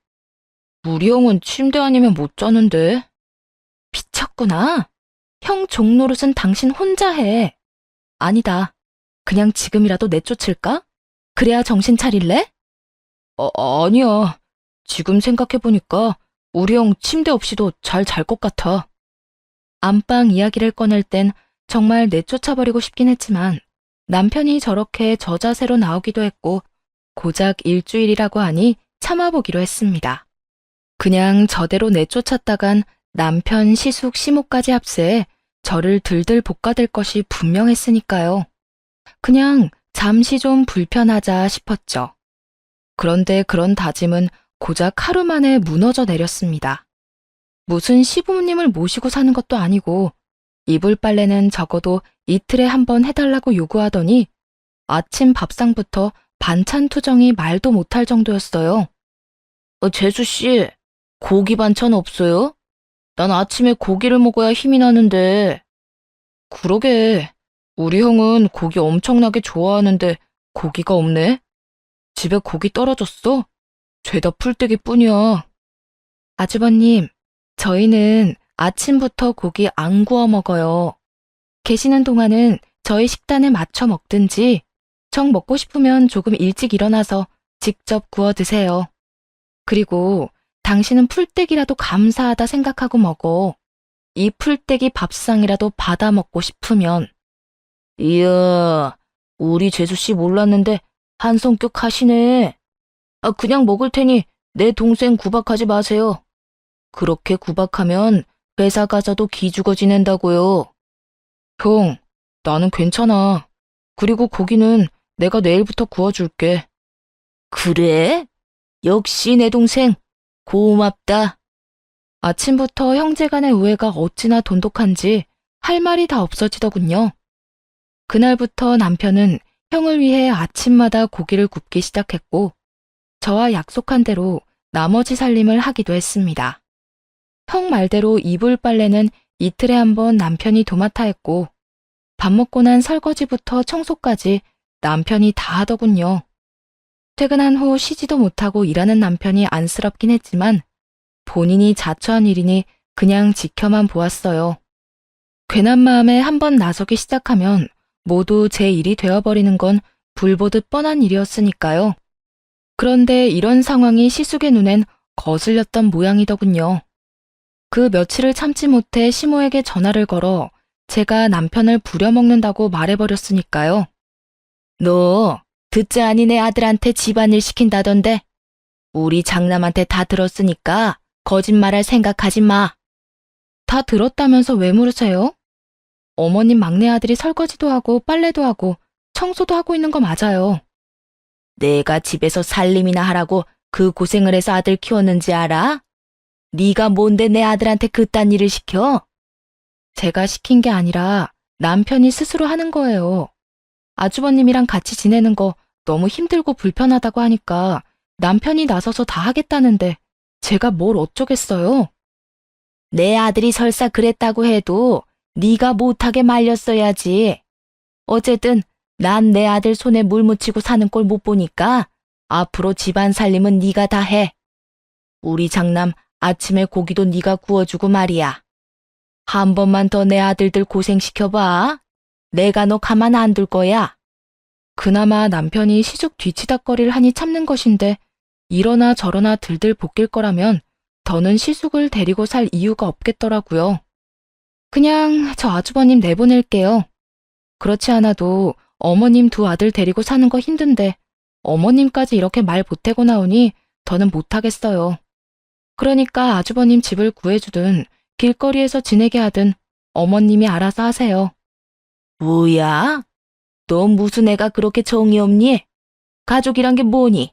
우리 형은 침대 아니면 못 자는데. 미쳤구나. 형 종노릇은 당신 혼자 해. 아니다. 그냥 지금이라도 내쫓을까? 그래야 정신 차릴래? 아니야. 지금 생각해보니까 우리 형 침대 없이도 잘 잘 것 같아. 안방 이야기를 꺼낼 땐 정말 내쫓아버리고 싶긴 했지만 남편이 저렇게 저자세로 나오기도 했고 고작 일주일이라고 하니 참아보기로 했습니다. 그냥 저대로 내쫓았다간 남편 시숙 시모까지 합세해 저를 들들 볶아댈 것이 분명했으니까요. 그냥 잠시 좀 불편하자 싶었죠. 그런데 그런 다짐은 고작 하루 만에 무너져 내렸습니다. 무슨 시부모님을 모시고 사는 것도 아니고 이불 빨래는 적어도 이틀에 한 번 해달라고 요구하더니 아침 밥상부터 반찬 투정이 말도 못할 정도였어요. 재수씨, 고기 반찬 없어요? 난 아침에 고기를 먹어야 힘이 나는데. 그러게, 우리 형은 고기 엄청나게 좋아하는데 고기가 없네. 집에 고기 떨어졌어? 죄다 풀떼기뿐이야. 아주버님, 저희는 아침부터 고기 안 구워 먹어요. 계시는 동안은 저희 식단에 맞춰 먹든지 정 먹고 싶으면 조금 일찍 일어나서 직접 구워 드세요. 그리고 당신은 풀떼기라도 감사하다 생각하고 먹어. 이 풀떼기 밥상이라도 받아 먹고 싶으면. 이야, 우리 재수씨 몰랐는데 한성격 하시네. 그냥 먹을 테니 내 동생 구박하지 마세요. 그렇게 구박하면 회사 가서도 기죽어 지낸다고요. 형, 나는 괜찮아. 그리고 고기는 내가 내일부터 구워줄게. 그래? 역시 내 동생, 고맙다. 아침부터 형제간의 우애가 어찌나 돈독한지 할 말이 다 없어지더군요. 그날부터 남편은 형을 위해 아침마다 고기를 굽기 시작했고 저와 약속한 대로 나머지 살림을 하기도 했습니다. 형 말대로 이불 빨래는 이틀에 한 번 남편이 도맡아 했고 밥 먹고 난 설거지부터 청소까지 남편이 다 하더군요. 퇴근한 후 쉬지도 못하고 일하는 남편이 안쓰럽긴 했지만 본인이 자처한 일이니 그냥 지켜만 보았어요. 괜한 마음에 한번 나서기 시작하면 모두 제 일이 되어버리는 건 불보듯 뻔한 일이었으니까요. 그런데 이런 상황이 시숙의 눈엔 거슬렸던 모양이더군요. 그 며칠을 참지 못해 시모에게 전화를 걸어 제가 남편을 부려먹는다고 말해버렸으니까요. 너 듣자 아니 내 아들한테 집안일 시킨다던데? 우리 장남한테 다 들었으니까 거짓말할 생각하지 마. 다 들었다면서 왜 물으세요? 어머님 막내 아들이 설거지도 하고 빨래도 하고 청소도 하고 있는 거 맞아요. 내가 집에서 살림이나 하라고 그 고생을 해서 아들 키웠는지 알아? 네가 뭔데 내 아들한테 그딴 일을 시켜? 제가 시킨 게 아니라 남편이 스스로 하는 거예요. 아주버님이랑 같이 지내는 거 너무 힘들고 불편하다고 하니까 남편이 나서서 다 하겠다는데 제가 뭘 어쩌겠어요? 내 아들이 설사 그랬다고 해도 네가 못하게 말렸어야지. 어쨌든 난 내 아들 손에 물 묻히고 사는 꼴 못 보니까 앞으로 집안 살림은 네가 다 해. 우리 장남 아침에 고기도 네가 구워주고 말이야. 한 번만 더 내 아들들 고생시켜봐. 내가 너 가만 안 둘 거야. 그나마 남편이 시죽 뒤치다꺼리를 하니 참는 것인데 이러나 저러나 들들 볶일 거라면 더는 시숙을 데리고 살 이유가 없겠더라고요. 그냥 저 아주버님 내보낼게요. 그렇지 않아도 어머님 두 아들 데리고 사는 거 힘든데 어머님까지 이렇게 말 보태고 나오니 더는 못하겠어요. 그러니까 아주버님 집을 구해주든 길거리에서 지내게 하든 어머님이 알아서 하세요. 뭐야? 너 무슨 애가 그렇게 정이 없니? 가족이란 게 뭐니?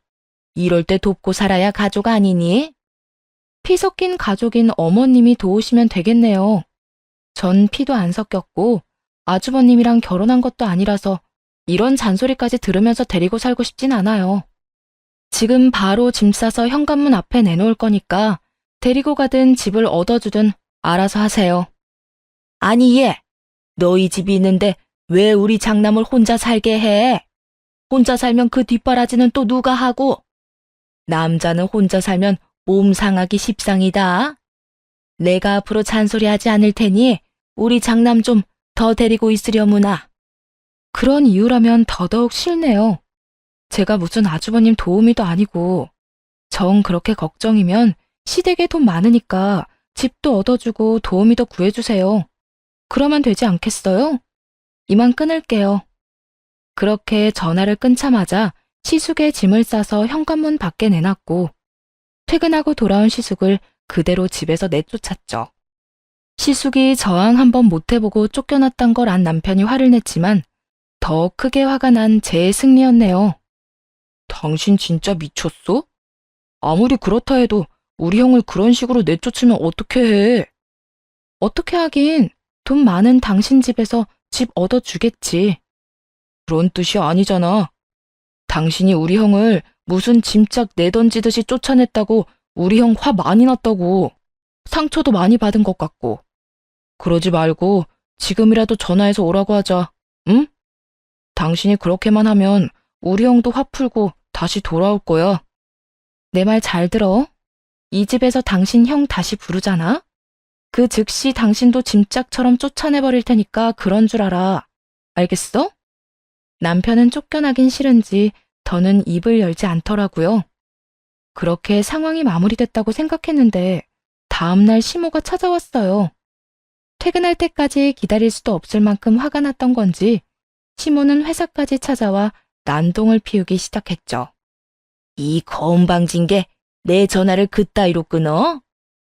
이럴 때 돕고 살아야 가족 아니니? 피 섞인 가족인 어머님이 도우시면 되겠네요. 전 피도 안 섞였고 아주버님이랑 결혼한 것도 아니라서 이런 잔소리까지 들으면서 데리고 살고 싶진 않아요. 지금 바로 짐 싸서 현관문 앞에 내놓을 거니까 데리고 가든 집을 얻어주든 알아서 하세요. 아니 얘, 너희 집이 있는데 왜 우리 장남을 혼자 살게 해? 혼자 살면 그 뒷바라지는 또 누가 하고? 남자는 혼자 살면 몸 상하기 십상이다. 내가 앞으로 잔소리하지 않을 테니 우리 장남 좀 더 데리고 있으려무나. 그런 이유라면 더더욱 싫네요. 제가 무슨 아주버님 도우미도 아니고 정 그렇게 걱정이면 시댁에 돈 많으니까 집도 얻어주고 도우미도 구해주세요. 그러면 되지 않겠어요? 이만 끊을게요. 그렇게 전화를 끊자마자 시숙의 짐을 싸서 현관문 밖에 내놨고 퇴근하고 돌아온 시숙을 그대로 집에서 내쫓았죠. 시숙이 저항 한번 못 해보고 쫓겨났단 걸 안 남편이 화를 냈지만 더 크게 화가 난 제 승리였네요. 당신 진짜 미쳤어? 아무리 그렇다 해도 우리 형을 그런 식으로 내쫓으면 어떻게 해? 어떻게 하긴 돈 많은 당신 집에서 집 얻어주겠지. 그런 뜻이 아니잖아. 당신이 우리 형을 무슨 짐짝 내던지듯이 쫓아냈다고 우리 형 화 많이 났다고. 상처도 많이 받은 것 같고. 그러지 말고 지금이라도 전화해서 오라고 하자. 응? 당신이 그렇게만 하면 우리 형도 화 풀고 다시 돌아올 거야. 내 말 잘 들어. 이 집에서 당신 형 다시 부르잖아? 그 즉시 당신도 짐짝처럼 쫓아내버릴 테니까 그런 줄 알아. 알겠어? 남편은 쫓겨나긴 싫은지 더는 입을 열지 않더라고요. 그렇게 상황이 마무리됐다고 생각했는데 다음날 시모가 찾아왔어요. 퇴근할 때까지 기다릴 수도 없을 만큼 화가 났던 건지 시모는 회사까지 찾아와 난동을 피우기 시작했죠. 이 건방진 게 내 전화를 그따위로 끊어?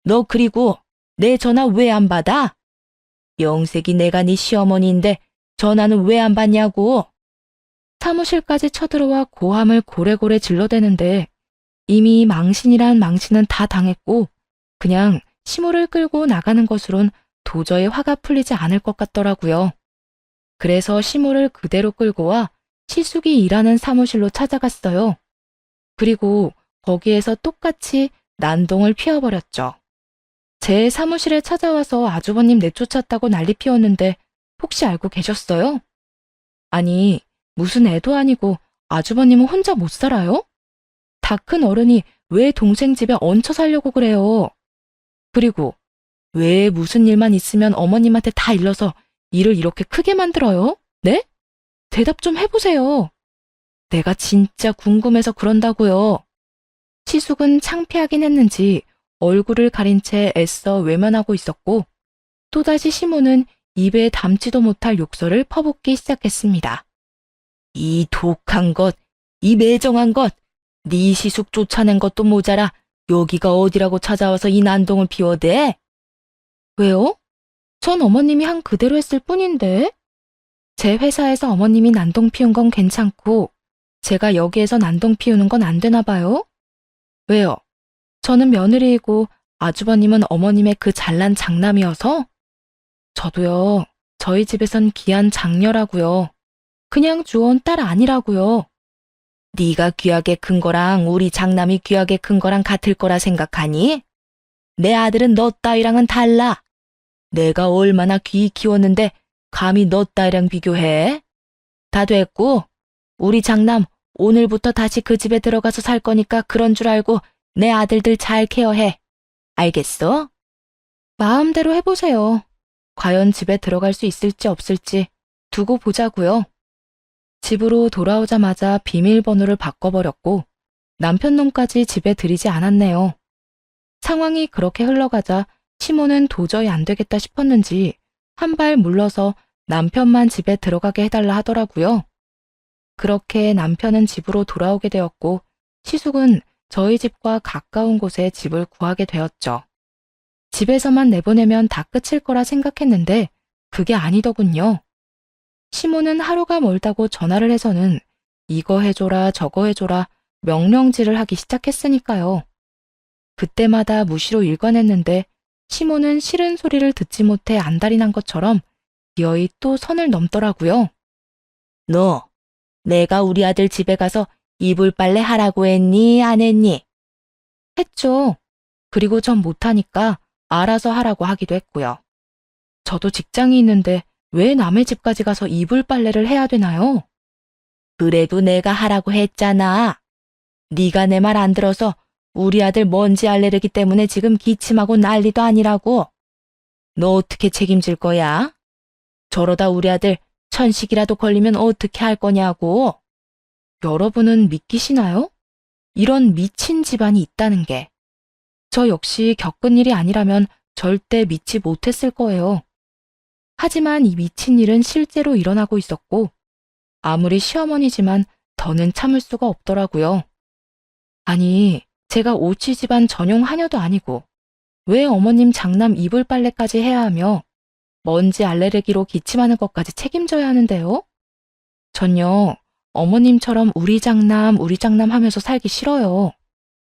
너 그리고 내 전화 왜 안 받아? 영색이 내가 네 시어머니인데 전화는 왜 안 받냐고? 사무실까지 쳐들어와 고함을 고래고래 질러대는데 이미 망신이란 망신은 다 당했고 그냥 시모를 끌고 나가는 것으론 도저히 화가 풀리지 않을 것 같더라고요. 그래서 시모를 그대로 끌고 와 시숙이 일하는 사무실로 찾아갔어요. 그리고 거기에서 똑같이 난동을 피워버렸죠. 제 사무실에 찾아와서 아주버님 내쫓았다고 난리 피웠는데 혹시 알고 계셨어요? 아니, 무슨 애도 아니고 아주버님은 혼자 못 살아요? 다 큰 어른이 왜 동생 집에 얹혀 살려고 그래요? 그리고 왜 무슨 일만 있으면 어머님한테 다 일러서 일을 이렇게 크게 만들어요? 네? 대답 좀 해보세요. 내가 진짜 궁금해서 그런다고요. 시숙은 창피하긴 했는지 얼굴을 가린 채 애써 외면하고 있었고 또다시 시모는 입에 담지도 못할 욕설을 퍼붓기 시작했습니다. 이 독한 것, 이 매정한 것, 네 시숙 쫓아낸 것도 모자라 여기가 어디라고 찾아와서 이 난동을 피워대? 왜요? 전 어머님이 한 그대로 했을 뿐인데. 제 회사에서 어머님이 난동 피운 건 괜찮고 제가 여기에서 난동 피우는 건 안 되나 봐요? 왜요? 저는 며느리이고 아주버님은 어머님의 그 잘난 장남이어서? 저도요. 저희 집에선 귀한 장녀라고요. 그냥 주워온 딸 아니라고요. 네가 귀하게 큰 거랑 우리 장남이 귀하게 큰 거랑 같을 거라 생각하니? 내 아들은 너 따위랑은 달라. 내가 얼마나 귀히 키웠는데 감히 너 따위랑 비교해? 다 됐고 우리 장남 오늘부터 다시 그 집에 들어가서 살 거니까 그런 줄 알고 내 아들들 잘 케어해. 알겠어? 마음대로 해보세요. 과연 집에 들어갈 수 있을지 없을지 두고 보자고요. 집으로 돌아오자마자 비밀번호를 바꿔버렸고 남편 놈까지 집에 들이지 않았네요. 상황이 그렇게 흘러가자 시모는 도저히 안 되겠다 싶었는지 한 발 물러서 남편만 집에 들어가게 해달라 하더라고요. 그렇게 남편은 집으로 돌아오게 되었고 시숙은 저희 집과 가까운 곳에 집을 구하게 되었죠. 집에서만 내보내면 다 끝일 거라 생각했는데 그게 아니더군요. 시모는 하루가 멀다고 전화를 해서는 이거 해줘라 저거 해줘라 명령질을 하기 시작했으니까요. 그때마다 무시로 일관했는데 시모는 싫은 소리를 듣지 못해 안달이 난 것처럼 기어이 또 선을 넘더라고요. 너, 내가 우리 아들 집에 가서 이불 빨래 하라고 했니, 안 했니? 했죠. 그리고 전 못하니까 알아서 하라고 하기도 했고요. 저도 직장이 있는데 왜 남의 집까지 가서 이불 빨래를 해야 되나요? 그래도 내가 하라고 했잖아. 네가 내 말 안 들어서 우리 아들 먼지 알레르기 때문에 지금 기침하고 난리도 아니라고. 너 어떻게 책임질 거야? 저러다 우리 아들 천식이라도 걸리면 어떻게 할 거냐고. 여러분은 믿기시나요? 이런 미친 집안이 있다는 게. 저 역시 겪은 일이 아니라면 절대 믿지 못했을 거예요. 하지만 이 미친 일은 실제로 일어나고 있었고 아무리 시어머니지만 더는 참을 수가 없더라고요. 아니, 제가 오치 집안 전용 하녀도 아니고 왜 어머님 장남 이불 빨래까지 해야 하며 먼지 알레르기로 기침하는 것까지 책임져야 하는데요? 전요, 어머님처럼 우리 장남 하면서 살기 싫어요.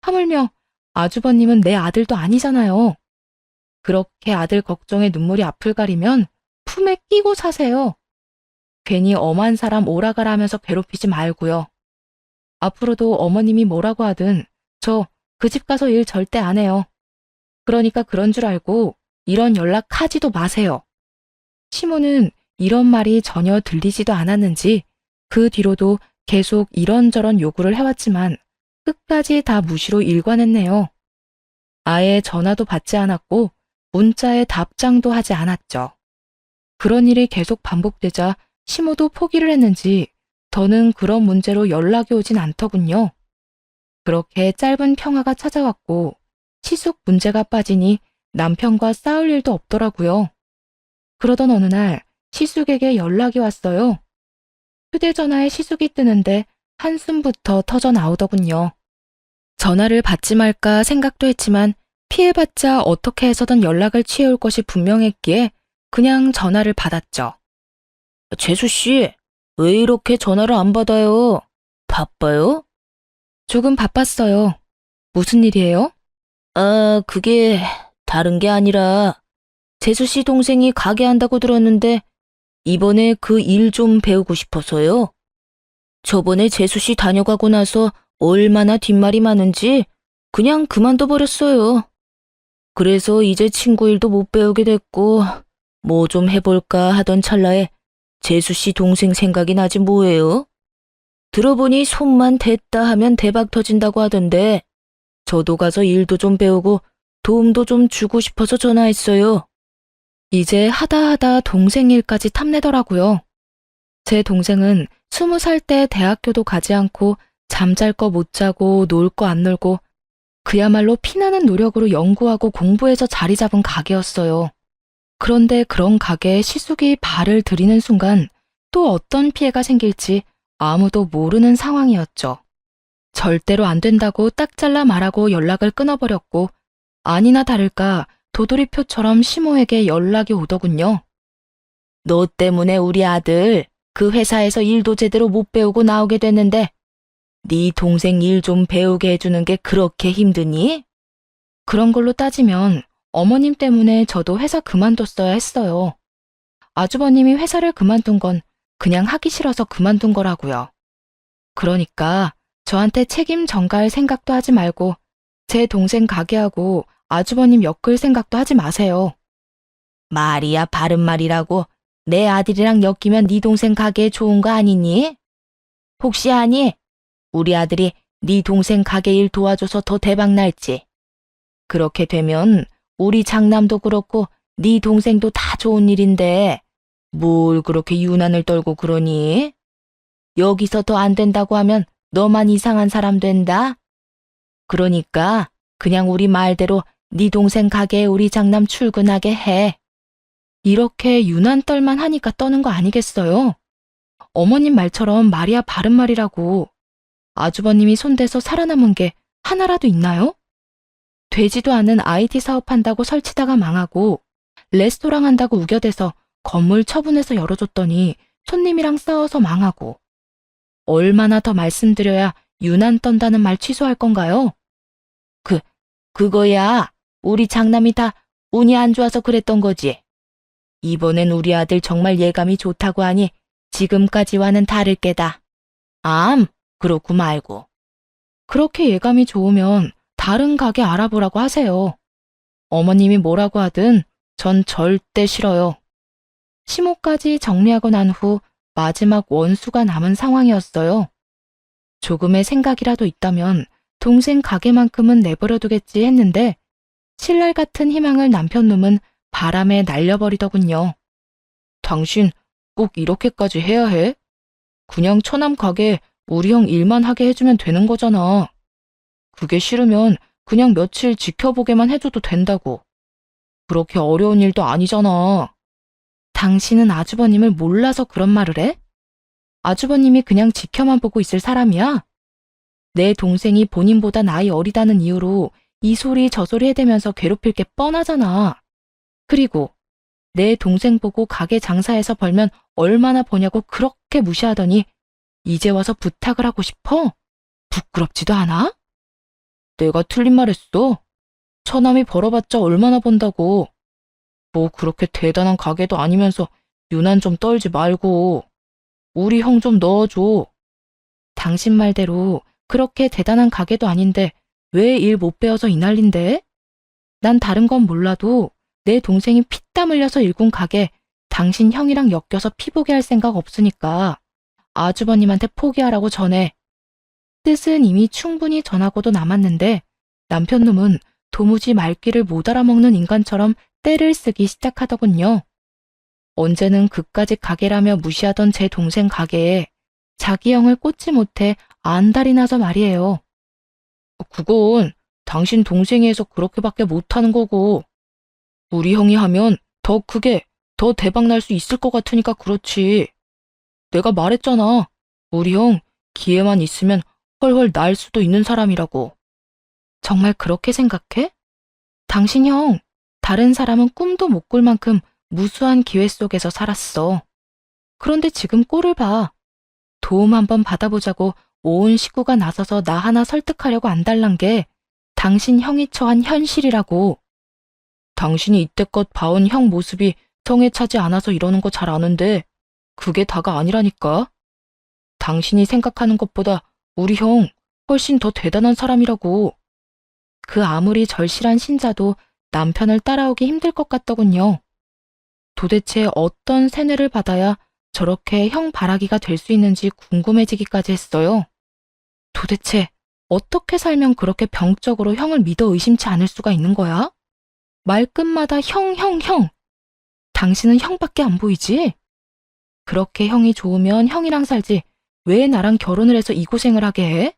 하물며 아주버님은 내 아들도 아니잖아요. 그렇게 아들 걱정에 눈물이 앞을 가리면 품에 끼고 사세요. 괜히 엄한 사람 오라가라 하면서 괴롭히지 말고요. 앞으로도 어머님이 뭐라고 하든 저 그 집 가서 일 절대 안 해요. 그러니까 그런 줄 알고 이런 연락하지도 마세요. 시모는 이런 말이 전혀 들리지도 않았는지 그 뒤로도 계속 이런저런 요구를 해왔지만 끝까지 다 무시로 일관했네요. 아예 전화도 받지 않았고 문자에 답장도 하지 않았죠. 그런 일이 계속 반복되자 시모도 포기를 했는지 더는 그런 문제로 연락이 오진 않더군요. 그렇게 짧은 평화가 찾아왔고 시숙 문제가 빠지니 남편과 싸울 일도 없더라고요. 그러던 어느 날 시숙에게 연락이 왔어요. 휴대전화에 시숙이 뜨는데 한숨부터 터져 나오더군요. 전화를 받지 말까 생각도 했지만 피해봤자 어떻게 해서든 연락을 취해올 것이 분명했기에 그냥 전화를 받았죠. 재수씨, 왜 이렇게 전화를 안 받아요? 바빠요? 조금 바빴어요. 무슨 일이에요? 아, 그게 다른 게 아니라 재수씨 동생이 가게 한다고 들었는데 이번에 그 일 좀 배우고 싶어서요. 저번에 재수씨 다녀가고 나서 얼마나 뒷말이 많은지 그냥 그만둬 버렸어요. 그래서 이제 친구 일도 못 배우게 됐고 뭐 좀 해볼까 하던 찰나에 재수씨 동생 생각이 나지 뭐예요? 들어보니 손만 댔다 하면 대박 터진다고 하던데 저도 가서 일도 좀 배우고 도움도 좀 주고 싶어서 전화했어요. 이제 하다 동생 일까지 탐내더라고요. 제 동생은 20살 때 대학교도 가지 않고 잠잘 거 못 자고 놀 거 안 놀고 그야말로 피나는 노력으로 연구하고 공부해서 자리 잡은 가게였어요. 그런데 그런 가게에 시숙이 발을 들이는 순간 또 어떤 피해가 생길지 아무도 모르는 상황이었죠. 절대로 안 된다고 딱 잘라 말하고 연락을 끊어버렸고 아니나 다를까 도돌이표처럼 시모에게 연락이 오더군요. 너 때문에 우리 아들 그 회사에서 일도 제대로 못 배우고 나오게 됐는데 네 동생 일 좀 배우게 해주는 게 그렇게 힘드니? 그런 걸로 따지면 어머님 때문에 저도 회사 그만뒀어야 했어요. 아주버님이 회사를 그만둔 건 그냥 하기 싫어서 그만둔 거라고요. 그러니까 저한테 책임 전가할 생각도 하지 말고 제 동생 가게하고 아주버님 엮을 생각도 하지 마세요. 말이야 바른 말이라고. 내 아들이랑 엮이면 네 동생 가게에 좋은 거 아니니? 혹시 아니? 우리 아들이 네 동생 가게 일 도와줘서 더 대박 날지. 그렇게 되면 우리 장남도 그렇고 네 동생도 다 좋은 일인데 뭘 그렇게 유난을 떨고 그러니? 여기서 더 안 된다고 하면 너만 이상한 사람 된다. 그러니까 그냥 우리 말대로 네 동생 가게에 우리 장남 출근하게 해. 이렇게 유난 떨만 하니까 떠는 거 아니겠어요? 어머님 말처럼 말이야 바른 말이라고. 아주버님이 손대서 살아남은 게 하나라도 있나요? 되지도 않은 IT 사업한다고 설치다가 망하고 레스토랑 한다고 우겨대서 건물 처분해서 열어줬더니 손님이랑 싸워서 망하고. 얼마나 더 말씀드려야 유난 떤다는 말 취소할 건가요? 그거야. 우리 장남이 다 운이 안 좋아서 그랬던 거지. 이번엔 우리 아들 정말 예감이 좋다고 하니 지금까지와는 다를 게다. 그렇고 말고. 그렇게 예감이 좋으면 다른 가게 알아보라고 하세요. 어머님이 뭐라고 하든 전 절대 싫어요. 시모까지 정리하고 난 후 마지막 원수가 남은 상황이었어요. 조금의 생각이라도 있다면 동생 가게만큼은 내버려두겠지 했는데 신랄 같은 희망을 남편 놈은 바람에 날려버리더군요. 당신 꼭 이렇게까지 해야 해? 그냥 처남 가게 우리 형 일만 하게 해주면 되는 거잖아. 그게 싫으면 그냥 며칠 지켜보게만 해줘도 된다고. 그렇게 어려운 일도 아니잖아. 당신은 아주버님을 몰라서 그런 말을 해? 아주버님이 그냥 지켜만 보고 있을 사람이야? 내 동생이 본인보다 나이 어리다는 이유로 이 소리 저 소리 해대면서 괴롭힐 게 뻔하잖아. 그리고 내 동생 보고 가게 장사해서 벌면 얼마나 버냐고 그렇게 무시하더니 이제 와서 부탁을 하고 싶어? 부끄럽지도 않아? 내가 틀린 말 했어. 처남이 벌어봤자 얼마나 번다고. 뭐 그렇게 대단한 가게도 아니면서 유난 좀 떨지 말고. 우리 형 좀 넣어줘. 당신 말대로 그렇게 대단한 가게도 아닌데 왜 일 못 배워서 이 난린데? 난 다른 건 몰라도 내 동생이 피땀 흘려서 일군 가게 당신 형이랑 엮여서 피보게 할 생각 없으니까 아주버님한테 포기하라고 전해. 뜻은 이미 충분히 전하고도 남았는데 남편놈은 도무지 말귀를 못 알아먹는 인간처럼 떼를 쓰기 시작하더군요. 언제는 그까짓 가게라며 무시하던 제 동생 가게에 자기 형을 꽂지 못해 안달이 나서 말이에요. 그건 당신 동생이 해서 그렇게밖에 못하는 거고 우리 형이 하면 더 크게 더 대박 날 수 있을 것 같으니까 그렇지. 내가 말했잖아. 우리 형 기회만 있으면 헐헐 날 수도 있는 사람이라고. 정말 그렇게 생각해? 당신 형, 다른 사람은 꿈도 못 꿀 만큼 무수한 기회 속에서 살았어. 그런데 지금 꼴을 봐. 도움 한번 받아보자고 온 식구가 나서서 나 하나 설득하려고 안달난 게 당신 형이 처한 현실이라고. 당신이 이때껏 봐온 형 모습이 성에 차지 않아서 이러는 거 잘 아는데 그게 다가 아니라니까. 당신이 생각하는 것보다 우리 형 훨씬 더 대단한 사람이라고. 그 아무리 절실한 신자도 남편을 따라오기 힘들 것 같더군요. 도대체 어떤 세뇌를 받아야 저렇게 형 바라기가 될 수 있는지 궁금해지기까지 했어요. 도대체 어떻게 살면 그렇게 병적으로 형을 믿어 의심치 않을 수가 있는 거야? 말끝마다 형. 당신은 형밖에 안 보이지? 그렇게 형이 좋으면 형이랑 살지 왜 나랑 결혼을 해서 이 고생을 하게 해?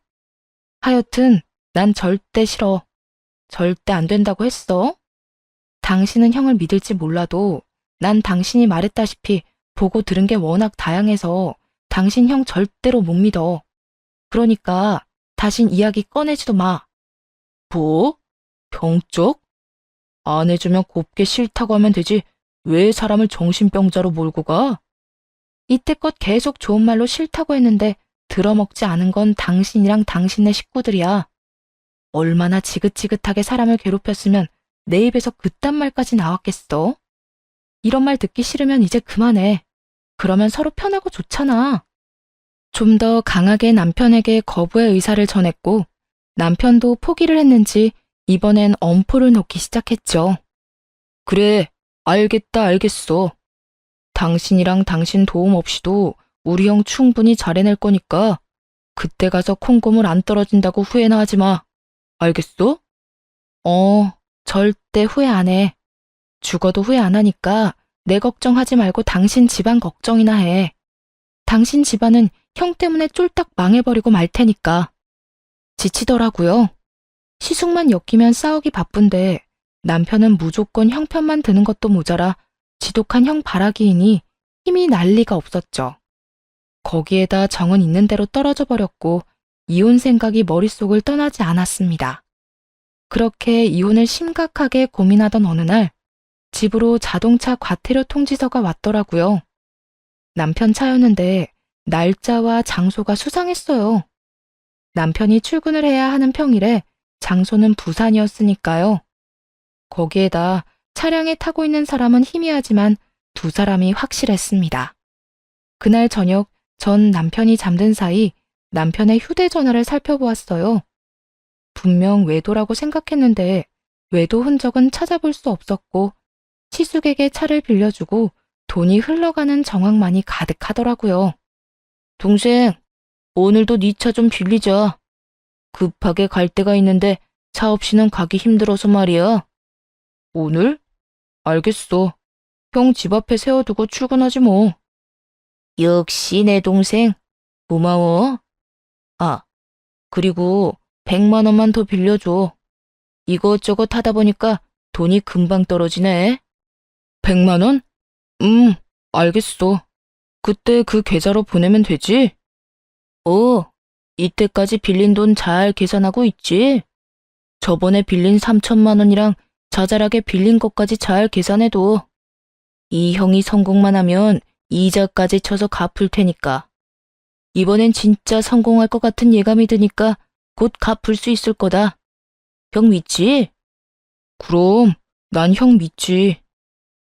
하여튼 난 절대 싫어. 절대 안 된다고 했어. 당신은 형을 믿을지 몰라도 난 당신이 말했다시피 보고 들은 게 워낙 다양해서 당신 형 절대로 못 믿어. 그러니까 다신 이야기 꺼내지도 마. 뭐? 병적? 안 해주면 곱게 싫다고 하면 되지 왜 사람을 정신병자로 몰고 가? 이때껏 계속 좋은 말로 싫다고 했는데 들어먹지 않은 건 당신이랑 당신네 식구들이야. 얼마나 지긋지긋하게 사람을 괴롭혔으면 내 입에서 그딴 말까지 나왔겠어? 이런 말 듣기 싫으면 이제 그만해. 그러면 서로 편하고 좋잖아. 좀 더 강하게 남편에게 거부의 의사를 전했고 남편도 포기를 했는지 이번엔 엄포를 놓기 시작했죠. 그래, 알겠어. 당신이랑 당신 도움 없이도 우리 형 충분히 잘해낼 거니까 그때 가서 콩고물 안 떨어진다고 후회나 하지 마. 알겠어? 절대 후회 안 해. 죽어도 후회 안 하니까 내 걱정하지 말고 당신 집안 걱정이나 해. 당신 집안은 형 때문에 쫄딱 망해버리고 말 테니까. 지치더라고요. 시숙만 엮이면 싸우기 바쁜데 남편은 무조건 형 편만 드는 것도 모자라 지독한 형 바라기이니 힘이 날 리가 없었죠. 거기에다 정은 있는 대로 떨어져 버렸고 이혼 생각이 머릿속을 떠나지 않았습니다. 그렇게 이혼을 심각하게 고민하던 어느 날 집으로 자동차 과태료 통지서가 왔더라고요. 남편 차였는데 날짜와 장소가 수상했어요. 남편이 출근을 해야 하는 평일에 장소는 부산이었으니까요. 거기에다 차량에 타고 있는 사람은 희미하지만 두 사람이 확실했습니다. 그날 저녁 전 남편이 잠든 사이 남편의 휴대전화를 살펴보았어요. 분명 외도라고 생각했는데 외도 흔적은 찾아볼 수 없었고 시숙에게 차를 빌려주고 돈이 흘러가는 정황만이 가득하더라고요. 동생, 오늘도 네 차 좀 빌리자. 급하게 갈 데가 있는데 차 없이는 가기 힘들어서 말이야. 오늘? 알겠어. 형 집 앞에 세워두고 출근하지 뭐. 역시 내 동생. 고마워. 아, 그리고 100만 원만 더 빌려줘. 이것저것 하다 보니까 돈이 금방 떨어지네. 100만 원? 알겠어. 그때 그 계좌로 보내면 되지? 이때까지 빌린 돈 잘 계산하고 있지? 저번에 빌린 3천만 원이랑 자잘하게 빌린 것까지 잘 계산해둬. 이 형이 성공만 하면 이자까지 쳐서 갚을 테니까. 이번엔 진짜 성공할 것 같은 예감이 드니까 곧 갚을 수 있을 거다. 형 믿지? 그럼 난 형 믿지.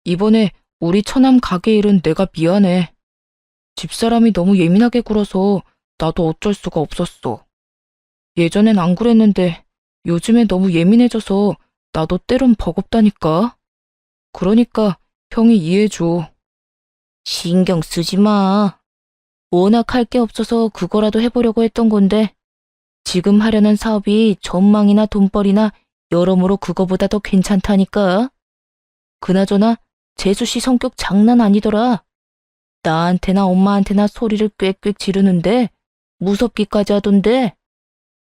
이번에 우리 처남 가게 일은 내가 미안해. 집사람이 너무 예민하게 굴어서 나도 어쩔 수가 없었어. 예전엔 안 그랬는데 요즘에 너무 예민해져서 나도 때론 버겁다니까. 그러니까 형이 이해해줘. 신경 쓰지 마. 워낙 할 게 없어서 그거라도 해보려고 했던 건데 지금 하려는 사업이 전망이나 돈벌이나 여러모로 그거보다 더 괜찮다니까. 그나저나 재수 씨 성격 장난 아니더라. 나한테나 엄마한테나 소리를 꽥꽥 지르는데 무섭기까지 하던데.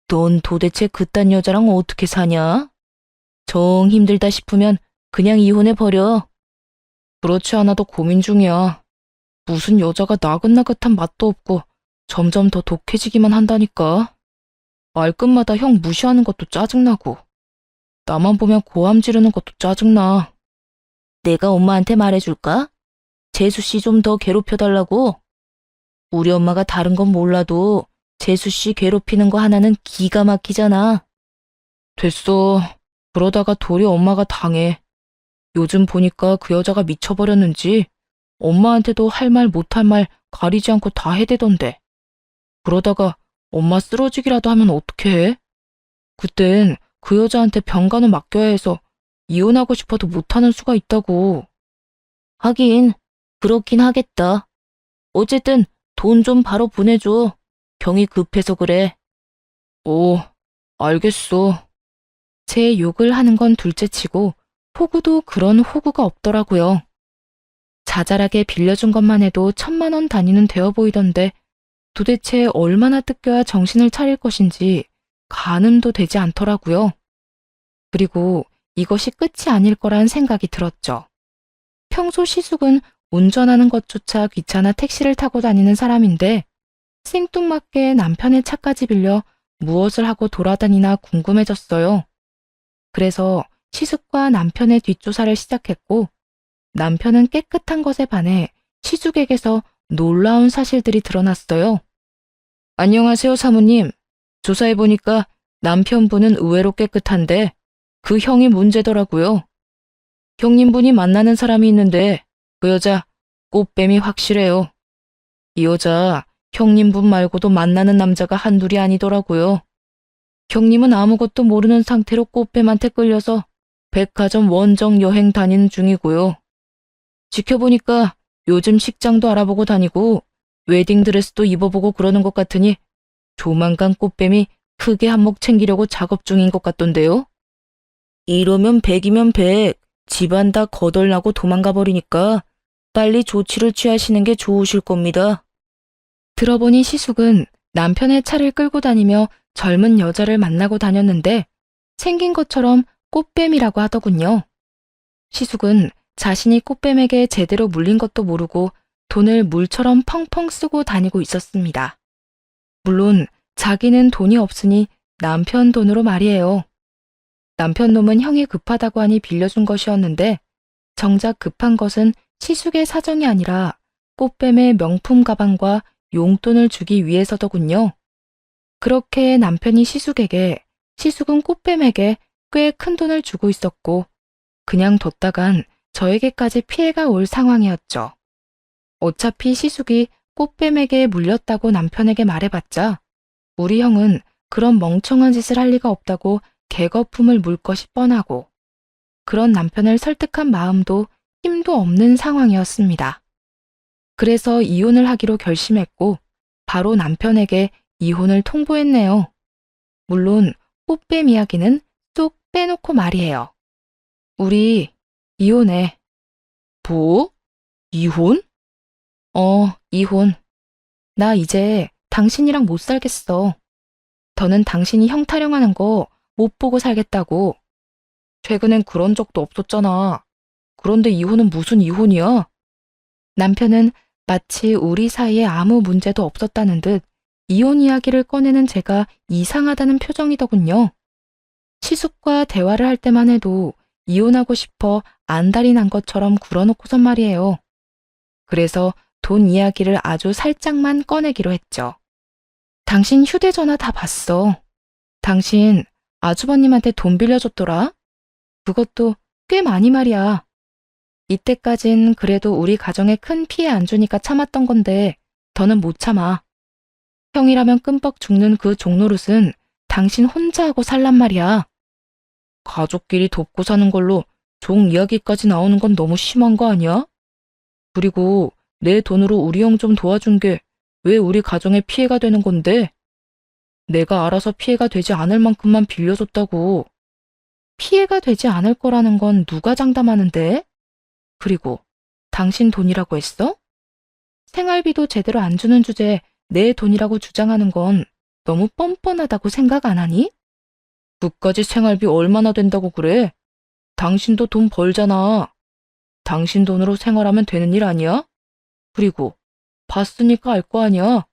넌 도대체 그딴 여자랑 어떻게 사냐? 정 힘들다 싶으면 그냥 이혼해버려. 그렇지 않아도 고민 중이야. 무슨 여자가 나긋나긋한 맛도 없고 점점 더 독해지기만 한다니까. 말끝마다 형 무시하는 것도 짜증나고 나만 보면 고함 지르는 것도 짜증나. 내가 엄마한테 말해줄까? 재수 씨 좀 더 괴롭혀달라고. 우리 엄마가 다른 건 몰라도 재수 씨 괴롭히는 거 하나는 기가 막히잖아. 됐어. 그러다가 도리어 엄마가 당해. 요즘 보니까 그 여자가 미쳐버렸는지 엄마한테도 할 말 못할 말 가리지 않고 다 해대던데. 그러다가 엄마 쓰러지기라도 하면 어떡해? 그땐 그 여자한테 병간호 맡겨야 해서 이혼하고 싶어도 못하는 수가 있다고. 하긴 그렇긴 하겠다. 어쨌든 돈 좀 바로 보내줘. 병이 급해서 그래. 알겠어. 제 욕을 하는 건 둘째치고 호구도 그런 호구가 없더라고요. 자잘하게 빌려준 것만 해도 1,000만 원 단위는 되어 보이던데 도대체 얼마나 뜯겨야 정신을 차릴 것인지 가늠도 되지 않더라고요. 그리고 이것이 끝이 아닐 거란 생각이 들었죠. 평소 시숙은 운전하는 것조차 귀찮아 택시를 타고 다니는 사람인데 생뚱맞게 남편의 차까지 빌려 무엇을 하고 돌아다니나 궁금해졌어요. 그래서 시숙과 남편의 뒷조사를 시작했고 남편은 깨끗한 것에 반해 시숙에게서 놀라운 사실들이 드러났어요. 안녕하세요, 사모님. 조사해보니까 남편분은 의외로 깨끗한데 그 형이 문제더라고요. 형님분이 만나는 사람이 있는데 그 여자 꽃뱀이 확실해요. 이 여자 형님분 말고도 만나는 남자가 한둘이 아니더라고요. 형님은 아무것도 모르는 상태로 꽃뱀한테 끌려서 백화점 원정 여행 다니는 중이고요. 지켜보니까 요즘 식장도 알아보고 다니고 웨딩드레스도 입어보고 그러는 것 같으니 조만간 꽃뱀이 크게 한몫 챙기려고 작업 중인 것 같던데요. 이러면 100이면 100, 집안 다 거덜나고 도망가 버리니까 빨리 조치를 취하시는 게 좋으실 겁니다. 들어보니 시숙은 남편의 차를 끌고 다니며 젊은 여자를 만나고 다녔는데 생긴 것처럼 꽃뱀이라고 하더군요. 시숙은 자신이 꽃뱀에게 제대로 물린 것도 모르고 돈을 물처럼 펑펑 쓰고 다니고 있었습니다. 물론 자기는 돈이 없으니 남편 돈으로 말이에요. 남편 놈은 형이 급하다고 하니 빌려준 것이었는데 정작 급한 것은 시숙의 사정이 아니라 꽃뱀의 명품 가방과 용돈을 주기 위해서더군요. 그렇게 남편이 시숙에게, 시숙은 꽃뱀에게 꽤 큰 돈을 주고 있었고 그냥 뒀다간 저에게까지 피해가 올 상황이었죠. 어차피 시숙이 꽃뱀에게 물렸다고 남편에게 말해봤자 우리 형은 그런 멍청한 짓을 할 리가 없다고 개거품을 물 것이 뻔하고 그런 남편을 설득한 마음도 힘도 없는 상황이었습니다. 그래서 이혼을 하기로 결심했고 바로 남편에게 이혼을 통보했네요. 물론 꽃뱀 이야기는 쏙 빼놓고 말이에요. 우리 이혼해. 뭐? 이혼? 이혼. 나 이제 당신이랑 못 살겠어. 더는 당신이 형 타령하는 거 못 보고 살겠다고. 최근엔 그런 적도 없었잖아. 그런데 이혼은 무슨 이혼이야? 남편은 마치 우리 사이에 아무 문제도 없었다는 듯 이혼 이야기를 꺼내는 제가 이상하다는 표정이더군요. 시숙과 대화를 할 때만 해도 이혼하고 싶어 안달이 난 것처럼 굴어놓고선 말이에요. 그래서 돈 이야기를 아주 살짝만 꺼내기로 했죠. 당신 휴대전화 다 봤어. 당신 아주버님한테 돈 빌려줬더라? 그것도 꽤 많이 말이야. 이때까진 그래도 우리 가정에 큰 피해 안 주니까 참았던 건데 더는 못 참아. 형이라면 끔뻑 죽는 그 종노릇은 당신 혼자 하고 살란 말이야. 가족끼리 돕고 사는 걸로 종 이야기까지 나오는 건 너무 심한 거 아니야? 그리고 내 돈으로 우리 형 좀 도와준 게 왜 우리 가정에 피해가 되는 건데? 내가 알아서 피해가 되지 않을 만큼만 빌려줬다고. 피해가 되지 않을 거라는 건 누가 장담하는데? 그리고 당신 돈이라고 했어? 생활비도 제대로 안 주는 주제에 내 돈이라고 주장하는 건 너무 뻔뻔하다고 생각 안 하니? 그까지 생활비 얼마나 된다고 그래? 당신도 돈 벌잖아. 당신 돈으로 생활하면 되는 일 아니야? 그리고 봤으니까 알 거 아니야.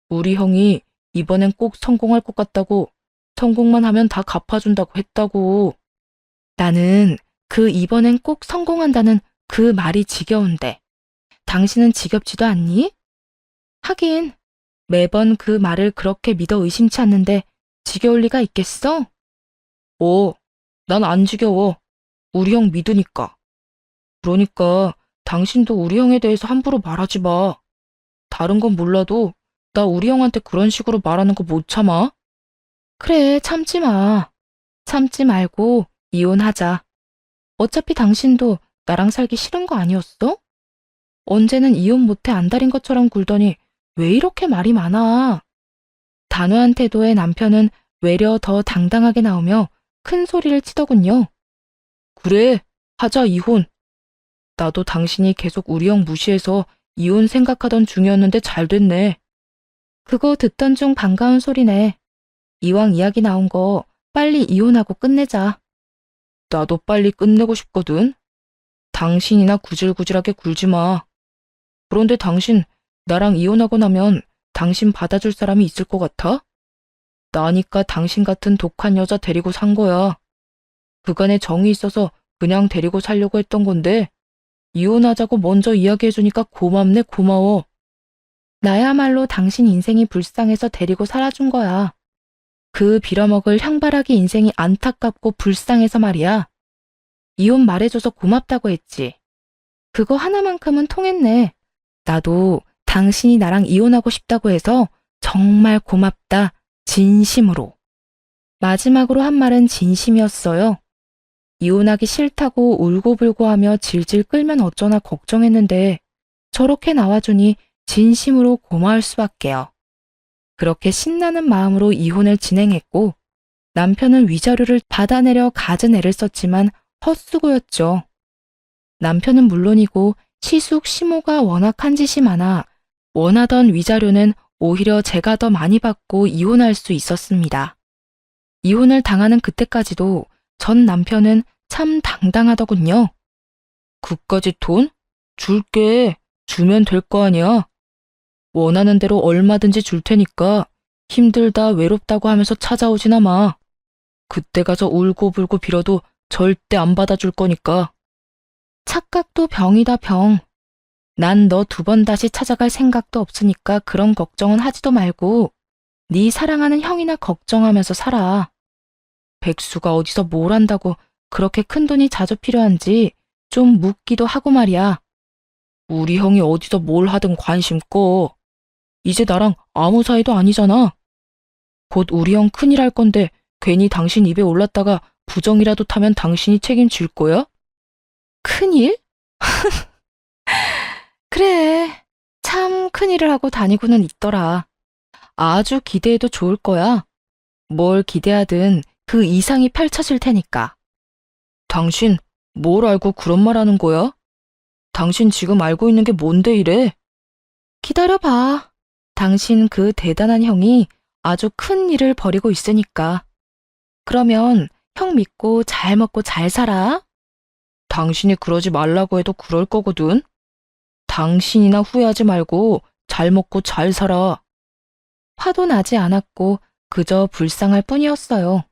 우리 형이 이번엔 꼭 성공할 것 같다고, 성공만 하면 다 갚아준다고 했다고. 나는 그 이번엔 꼭 성공한다는 그 말이 지겨운데 당신은 지겹지도 않니? 하긴 매번 그 말을 그렇게 믿어 의심치 않는데 지겨울 리가 있겠어? 난 안 지겨워. 우리 형 믿으니까. 그러니까 당신도 우리 형에 대해서 함부로 말하지 마. 다른 건 몰라도 나 우리 형한테 그런 식으로 말하는 거 못 참아. 그래, 참지 마. 참지 말고 이혼하자. 어차피 당신도 나랑 살기 싫은 거 아니었어? 언제는 이혼 못해 안달인 것처럼 굴더니 왜 이렇게 말이 많아? 단호한 태도의 남편은 외려 더 당당하게 나오며 큰 소리를 치더군요. 그래, 하자 이혼. 나도 당신이 계속 우리 형 무시해서 이혼 생각하던 중이었는데 잘 됐네. 그거 듣던 중 반가운 소리네. 이왕 이야기 나온 거 빨리 이혼하고 끝내자. 나도 빨리 끝내고 싶거든. 당신이나 구질구질하게 굴지 마. 그런데 당신 나랑 이혼하고 나면 당신 받아줄 사람이 있을 것 같아? 나니까 당신 같은 독한 여자 데리고 산 거야. 그간에 정이 있어서 그냥 데리고 살려고 했던 건데 이혼하자고 먼저 이야기해주니까 고맙네 고마워. 나야말로 당신 인생이 불쌍해서 데리고 살아준 거야. 그 빌어먹을 향바라기 인생이 안타깝고 불쌍해서 말이야. 이혼 말해줘서 고맙다고 했지. 그거 하나만큼은 통했네. 나도 당신이 나랑 이혼하고 싶다고 해서 정말 고맙다. 진심으로. 마지막으로 한 말은 진심이었어요. 이혼하기 싫다고 울고불고 하며 질질 끌면 어쩌나 걱정했는데 저렇게 나와주니 진심으로 고마울 수밖에요. 그렇게 신나는 마음으로 이혼을 진행했고 남편은 위자료를 받아내려 갖은 애를 썼지만 헛수고였죠. 남편은 물론이고 시숙 시모가 워낙 한 짓이 많아 원하던 위자료는 오히려 제가 더 많이 받고 이혼할 수 있었습니다. 이혼을 당하는 그때까지도 전 남편은 참 당당하더군요. 그까지 돈? 줄게. 주면 될 거 아니야? 원하는 대로 얼마든지 줄 테니까 힘들다 외롭다고 하면서 찾아오지나 마. 그때 가서 울고불고 빌어도 절대 안 받아줄 거니까. 착각도 병이다 병. 난 너 2번 다시 찾아갈 생각도 없으니까 그런 걱정은 하지도 말고 네 사랑하는 형이나 걱정하면서 살아. 백수가 어디서 뭘 한다고 그렇게 큰 돈이 자주 필요한지 좀 묻기도 하고 말이야. 우리 형이 어디서 뭘 하든 관심 꺼. 이제 나랑 아무 사이도 아니잖아. 곧 우리 형 큰일 할 건데 괜히 당신 입에 올랐다가 부정이라도 타면 당신이 책임질 거야? 큰일? 그래, 참 큰일을 하고 다니고는 있더라. 아주 기대해도 좋을 거야. 뭘 기대하든 그 이상이 펼쳐질 테니까. 당신 뭘 알고 그런 말 하는 거야? 당신 지금 알고 있는 게 뭔데 이래? 기다려봐. 당신 그 대단한 형이 아주 큰 일을 벌이고 있으니까. 그러면 형 믿고 잘 먹고 잘 살아. 당신이 그러지 말라고 해도 그럴 거거든. 당신이나 후회하지 말고 잘 먹고 잘 살아. 화도 나지 않았고 그저 불쌍할 뿐이었어요.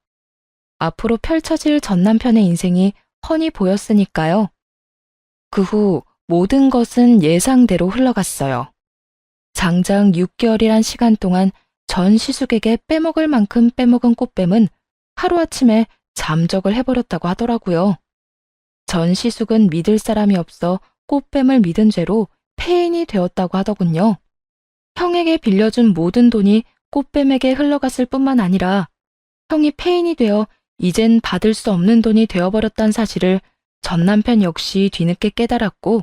앞으로 펼쳐질 전 남편의 인생이 훤히 보였으니까요. 그 후 모든 것은 예상대로 흘러갔어요. 장장 6개월이란 시간 동안 전 시숙에게 빼먹을 만큼 빼먹은 꽃뱀은 하루아침에 잠적을 해버렸다고 하더라고요. 전 시숙은 믿을 사람이 없어 꽃뱀을 믿은 죄로 폐인이 되었다고 하더군요. 형에게 빌려준 모든 돈이 꽃뱀에게 흘러갔을 뿐만 아니라 형이 폐인이 되어 이젠 받을 수 없는 돈이 되어버렸다는 사실을 전 남편 역시 뒤늦게 깨달았고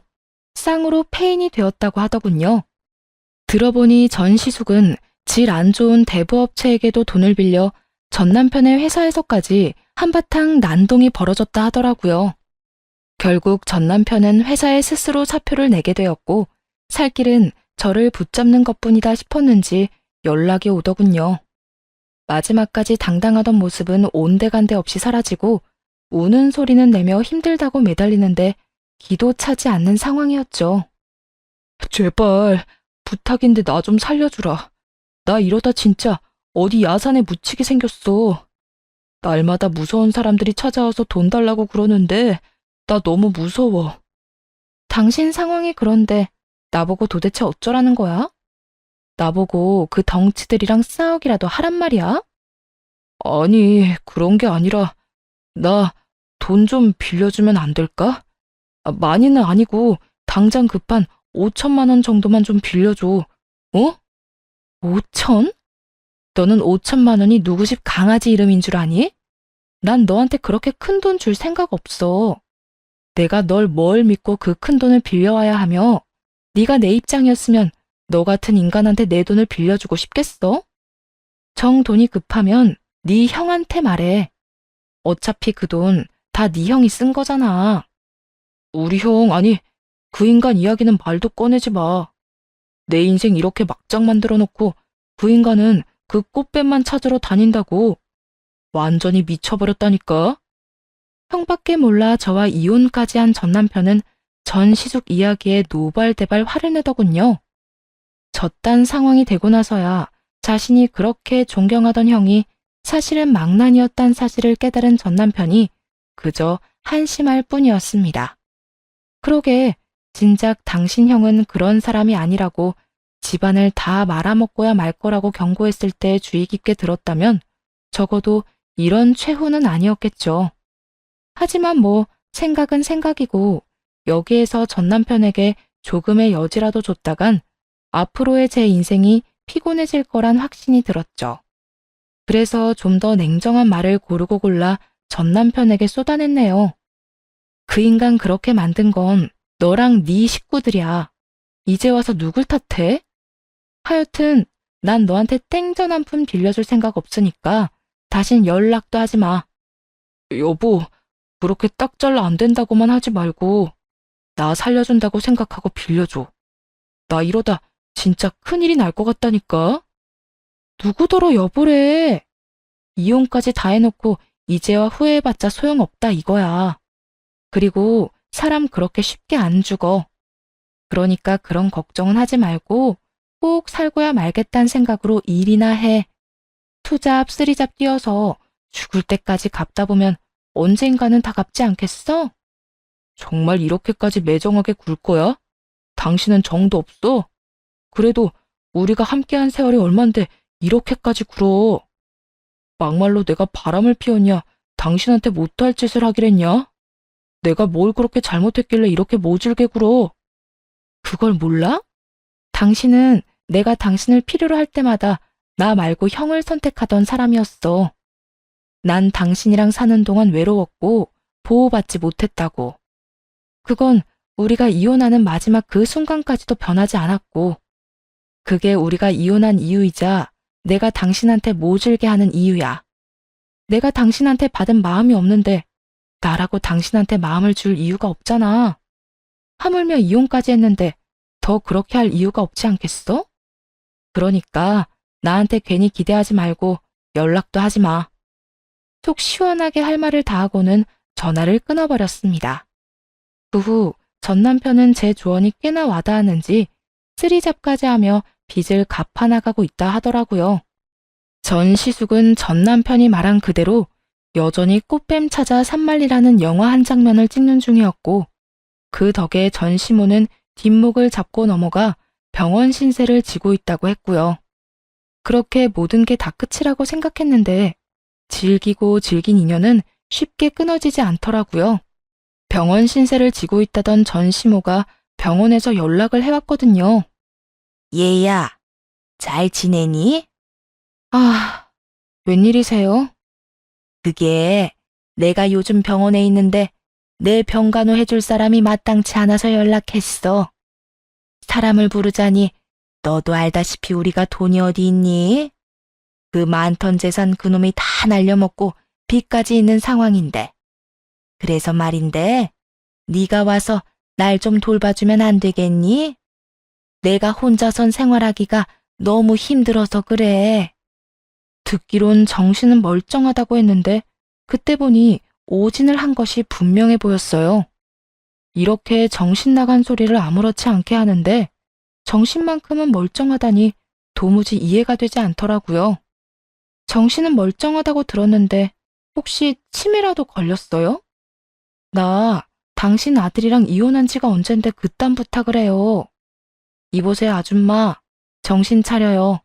쌍으로 폐인이 되었다고 하더군요. 들어보니 전 시숙은 질 안 좋은 대부업체에게도 돈을 빌려 전 남편의 회사에서까지 한바탕 난동이 벌어졌다 하더라고요. 결국 전 남편은 회사에 스스로 사표를 내게 되었고 살 길은 저를 붙잡는 것뿐이다 싶었는지 연락이 오더군요. 마지막까지 당당하던 모습은 온데간데 없이 사라지고 우는 소리는 내며 힘들다고 매달리는데 기도 차지 않는 상황이었죠. 제발 부탁인데 나 좀 살려주라. 나 이러다 진짜 어디 야산에 묻히게 생겼어. 날마다 무서운 사람들이 찾아와서 돈 달라고 그러는데 나 너무 무서워. 당신 상황이 그런데 나보고 도대체 어쩌라는 거야? 나보고 그 덩치들이랑 싸우기라도 하란 말이야? 아니, 그런 게 아니라 나 돈 좀 빌려주면 안 될까? 많이는 아니고 당장 급한 5천만 원 정도만 좀 빌려줘. 어? 5천? 너는 5천만 원이 누구 집 강아지 이름인 줄 아니? 난 너한테 그렇게 큰 돈 줄 생각 없어. 내가 널 뭘 믿고 그 큰 돈을 빌려와야 하며 네가 내 입장이었으면 너 같은 인간한테 내 돈을 빌려주고 싶겠어? 정 돈이 급하면 네 형한테 말해. 어차피 그 돈 다 네 형이 쓴 거잖아. 우리 형, 아니, 그 인간 이야기는 말도 꺼내지 마. 내 인생 이렇게 막장 만들어 놓고 그 인간은 그 꽃뱀만 찾으러 다닌다고. 완전히 미쳐버렸다니까. 형밖에 몰라 저와 이혼까지 한 전 남편은 전 시숙 이야기에 노발대발 화를 내더군요. 저딴 상황이 되고 나서야 자신이 그렇게 존경하던 형이 사실은 망난이었단 사실을 깨달은 전 남편이 그저 한심할 뿐이었습니다. 그러게 진작 당신 형은 그런 사람이 아니라고 집안을 다 말아먹고야 말 거라고 경고했을 때 주의 깊게 들었다면 적어도 이런 최후는 아니었겠죠. 하지만 뭐 생각은 생각이고 여기에서 전 남편에게 조금의 여지라도 줬다간 앞으로의 제 인생이 피곤해질 거란 확신이 들었죠. 그래서 좀 더 냉정한 말을 고르고 골라 전 남편에게 쏟아냈네요. 그 인간 그렇게 만든 건 너랑 네 식구들이야. 이제 와서 누굴 탓해? 하여튼 난 너한테 땡전 한 푼 빌려줄 생각 없으니까 다신 연락도 하지 마. 여보, 그렇게 딱 잘라 안 된다고만 하지 말고 나 살려준다고 생각하고 빌려줘. 나 이러다 진짜 큰일이 날 것 같다니까. 누구더러 여보래. 이혼까지 다 해놓고 이제와 후회해봤자 소용없다 이거야. 그리고 사람 그렇게 쉽게 안 죽어. 그러니까 그런 걱정은 하지 말고 꼭 살고야 말겠다는 생각으로 일이나 해. 투잡, 쓰리잡 뛰어서 죽을 때까지 갚다 보면 언젠가는 다 갚지 않겠어? 정말 이렇게까지 매정하게 굴 거야? 당신은 정도 없어? 그래도 우리가 함께한 세월이 얼만데 이렇게까지 굴어. 막말로 내가 바람을 피웠냐? 당신한테 못할 짓을 하기랬냐? 내가 뭘 그렇게 잘못했길래 이렇게 모질게 굴어? 그걸 몰라? 당신은 내가 당신을 필요로 할 때마다 나 말고 형을 선택하던 사람이었어. 난 당신이랑 사는 동안 외로웠고 보호받지 못했다고. 그건 우리가 이혼하는 마지막 그 순간까지도 변하지 않았고, 그게 우리가 이혼한 이유이자 내가 당신한테 모질게 하는 이유야. 내가 당신한테 받은 마음이 없는데 나라고 당신한테 마음을 줄 이유가 없잖아. 하물며 이혼까지 했는데 더 그렇게 할 이유가 없지 않겠어? 그러니까 나한테 괜히 기대하지 말고 연락도 하지 마. 속 시원하게 할 말을 다 하고는 전화를 끊어버렸습니다. 그 후 전 남편은 제 조언이 꽤나 와닿았는지 쓰리잡까지 하며 빚을 갚아나가고 있다 하더라고요. 전 시숙은 전 남편이 말한 그대로 여전히 꽃뱀 찾아 산만리라는 영화 한 장면을 찍는 중이었고, 그 덕에 전 시모는 뒷목을 잡고 넘어가 병원 신세를 지고 있다고 했고요. 그렇게 모든 게 다 끝이라고 생각했는데 질기고 질긴 인연은 쉽게 끊어지지 않더라고요. 병원 신세를 지고 있다던 전 시모가 병원에서 연락을 해왔거든요. 얘야, 잘 지내니? 아, 웬일이세요? 그게 내가 요즘 병원에 있는데 내 병간호 해줄 사람이 마땅치 않아서 연락했어. 사람을 부르자니 너도 알다시피 우리가 돈이 어디 있니? 그 많던 재산 그놈이 다 날려먹고 빚까지 있는 상황인데. 그래서 말인데 네가 와서 날 좀 돌봐주면 안 되겠니? 내가 혼자선 생활하기가 너무 힘들어서 그래. 듣기론 정신은 멀쩡하다고 했는데 그때 보니 오진을 한 것이 분명해 보였어요. 이렇게 정신 나간 소리를 아무렇지 않게 하는데 정신만큼은 멀쩡하다니 도무지 이해가 되지 않더라고요. 정신은 멀쩡하다고 들었는데 혹시 치매라도 걸렸어요? 나 당신 아들이랑 이혼한 지가 언젠데 그딴 부탁을 해요. 이보세요, 아줌마. 정신 차려요.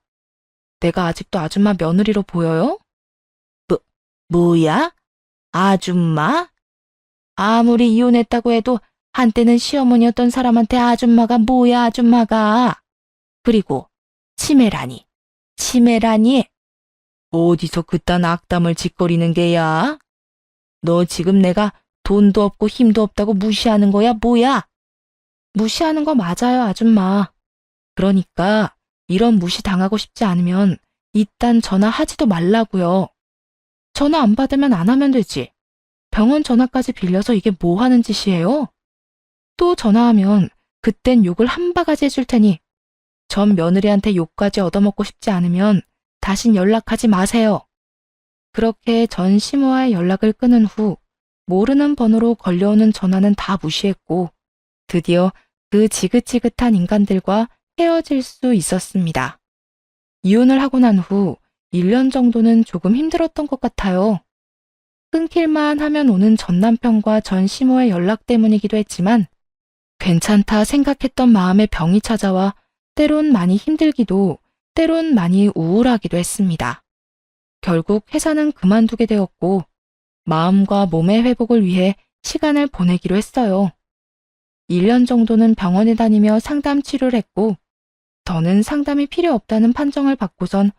내가 아직도 아줌마 며느리로 보여요? 뭐야? 아줌마? 아무리 이혼했다고 해도 한때는 시어머니였던 사람한테 아줌마가 뭐야, 아줌마가. 그리고 치매라니. 치매라니? 어디서 그딴 악담을 짓거리는 게야? 너 지금 내가 돈도 없고 힘도 없다고 무시하는 거야, 뭐야? 무시하는 거 맞아요, 아줌마. 그러니까 이런 무시 당하고 싶지 않으면 이딴 전화하지도 말라고요. 전화 안 받으면 안 하면 되지. 병원 전화까지 빌려서 이게 뭐 하는 짓이에요? 또 전화하면 그땐 욕을 한 바가지 해줄 테니 전 며느리한테 욕까지 얻어먹고 싶지 않으면 다신 연락하지 마세요. 그렇게 전 시모와의 연락을 끊은 후 모르는 번호로 걸려오는 전화는 다 무시했고 드디어 그 지긋지긋한 인간들과 헤어질 수 있었습니다. 이혼을 하고 난 후 1년 정도는 조금 힘들었던 것 같아요. 끊길만 하면 오는 전 남편과 전 시모의 연락 때문이기도 했지만 괜찮다 생각했던 마음에 병이 찾아와 때론 많이 힘들기도 때론 많이 우울하기도 했습니다. 결국 회사는 그만두게 되었고 마음과 몸의 회복을 위해 시간을 보내기로 했어요. 1년 정도는 병원에 다니며 상담 치료를 했고 더는 상담이 필요 없다는 판정을 받고선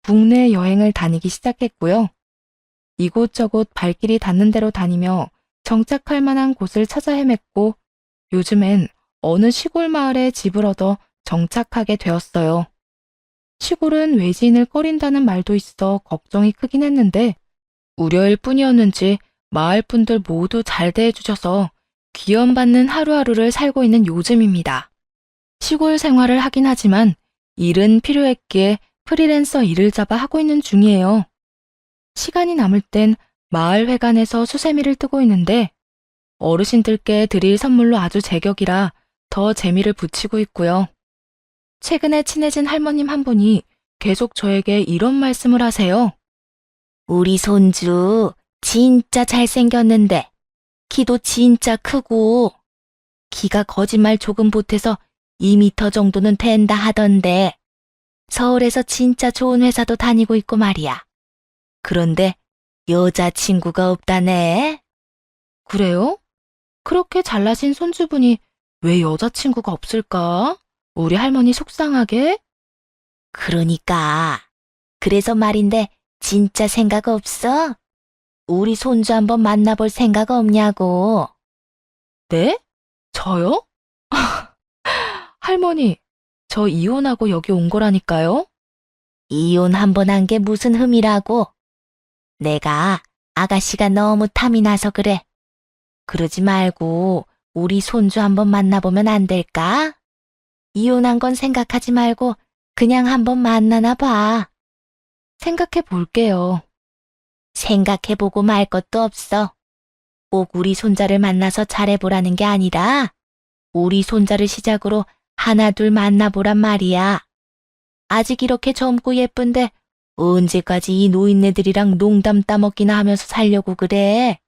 국내 여행을 다니기 시작했고요. 이곳저곳 발길이 닿는 대로 다니며 정착할 만한 곳을 찾아 헤맸고 요즘엔 어느 시골 마을에 집을 얻어 정착하게 되었어요. 시골은 외지인을 꺼린다는 말도 있어 걱정이 크긴 했는데 우려일 뿐이었는지 마을 분들 모두 잘 대해주셔서 귀염받는 하루하루를 살고 있는 요즘입니다. 시골 생활을 하긴 하지만 일은 필요했기에 프리랜서 일을 잡아 하고 있는 중이에요. 시간이 남을 땐 마을 회관에서 수세미를 뜨고 있는데 어르신들께 드릴 선물로 아주 제격이라 더 재미를 붙이고 있고요. 최근에 친해진 할머님 한 분이 계속 저에게 이런 말씀을 하세요. 우리 손주 진짜 잘생겼는데 키도 진짜 크고 키가 거짓말 조금 보태서 2미터 정도는 된다 하던데 서울에서 진짜 좋은 회사도 다니고 있고 말이야. 그런데 여자친구가 없다네. 그래요? 그렇게 잘나신 손주분이 왜 여자친구가 없을까? 우리 할머니 속상하게? 그러니까. 그래서 말인데 진짜 생각 없어? 우리 손주 한번 만나볼 생각 없냐고. 네? 저요? 할머니, 저 이혼하고 여기 온 거라니까요? 이혼 한번 한 게 무슨 흠이라고. 내가 아가씨가 너무 탐이 나서 그래. 그러지 말고 우리 손주 한번 만나보면 안 될까? 이혼한 건 생각하지 말고 그냥 한번 만나나 봐. 생각해 볼게요. 생각해보고 말 것도 없어. 꼭 우리 손자를 만나서 잘해보라는 게 아니라 우리 손자를 시작으로 하나 둘 만나보란 말이야. 아직 이렇게 젊고 예쁜데 언제까지 이 노인네들이랑 농담 따먹기나 하면서 살려고 그래?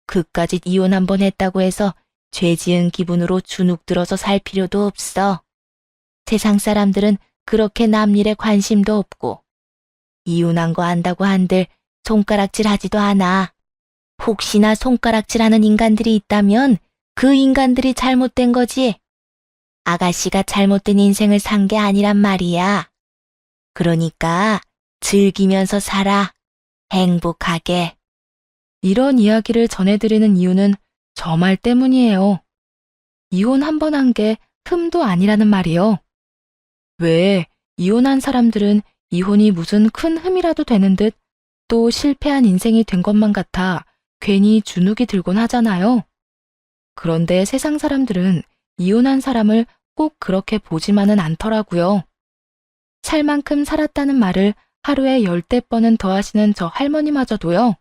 그까짓 이혼 한번 했다고 해서 죄 지은 기분으로 주눅 들어서 살 필요도 없어. 세상 사람들은 그렇게 남 일에 관심도 없고 이혼한 거 안다고 한들 손가락질 하지도 않아. 혹시나 손가락질하는 인간들이 있다면 그 인간들이 잘못된 거지. 아가씨가 잘못된 인생을 산 게 아니란 말이야. 그러니까 즐기면서 살아. 행복하게. 이런 이야기를 전해드리는 이유는 저 말 때문이에요. 이혼 한 번 한 게 흠도 아니라는 말이요. 왜 이혼한 사람들은 이혼이 무슨 큰 흠이라도 되는 듯 또 실패한 인생이 된 것만 같아 괜히 주눅이 들곤 하잖아요. 그런데 세상 사람들은 이혼한 사람을 꼭 그렇게 보지만은 않더라고요. 살 만큼 살았다는 말을 하루에 10대 번은 더 하시는 저 할머니마저도요.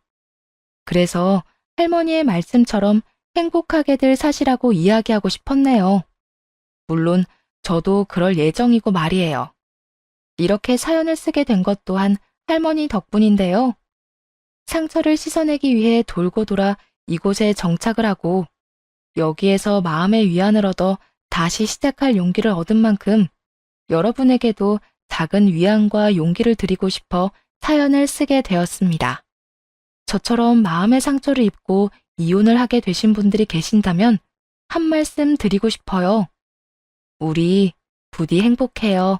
그래서 할머니의 말씀처럼 행복하게들 사시라고 이야기하고 싶었네요. 물론 저도 그럴 예정이고 말이에요. 이렇게 사연을 쓰게 된 것 또한 할머니 덕분인데요. 상처를 씻어내기 위해 돌고 돌아 이곳에 정착을 하고 여기에서 마음의 위안을 얻어 다시 시작할 용기를 얻은 만큼 여러분에게도 작은 위안과 용기를 드리고 싶어 사연을 쓰게 되었습니다. 저처럼 마음의 상처를 입고 이혼을 하게 되신 분들이 계신다면 한 말씀 드리고 싶어요. 우리 부디 행복해요.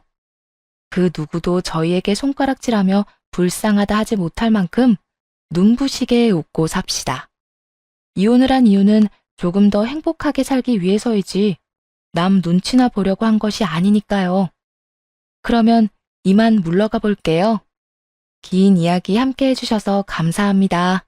그 누구도 저희에게 손가락질하며 불쌍하다 하지 못할 만큼 눈부시게 웃고 삽시다. 이혼을 한 이유는 조금 더 행복하게 살기 위해서이지 남 눈치나 보려고 한 것이 아니니까요. 그러면 이만 물러가 볼게요. 긴 이야기 함께 해주셔서 감사합니다.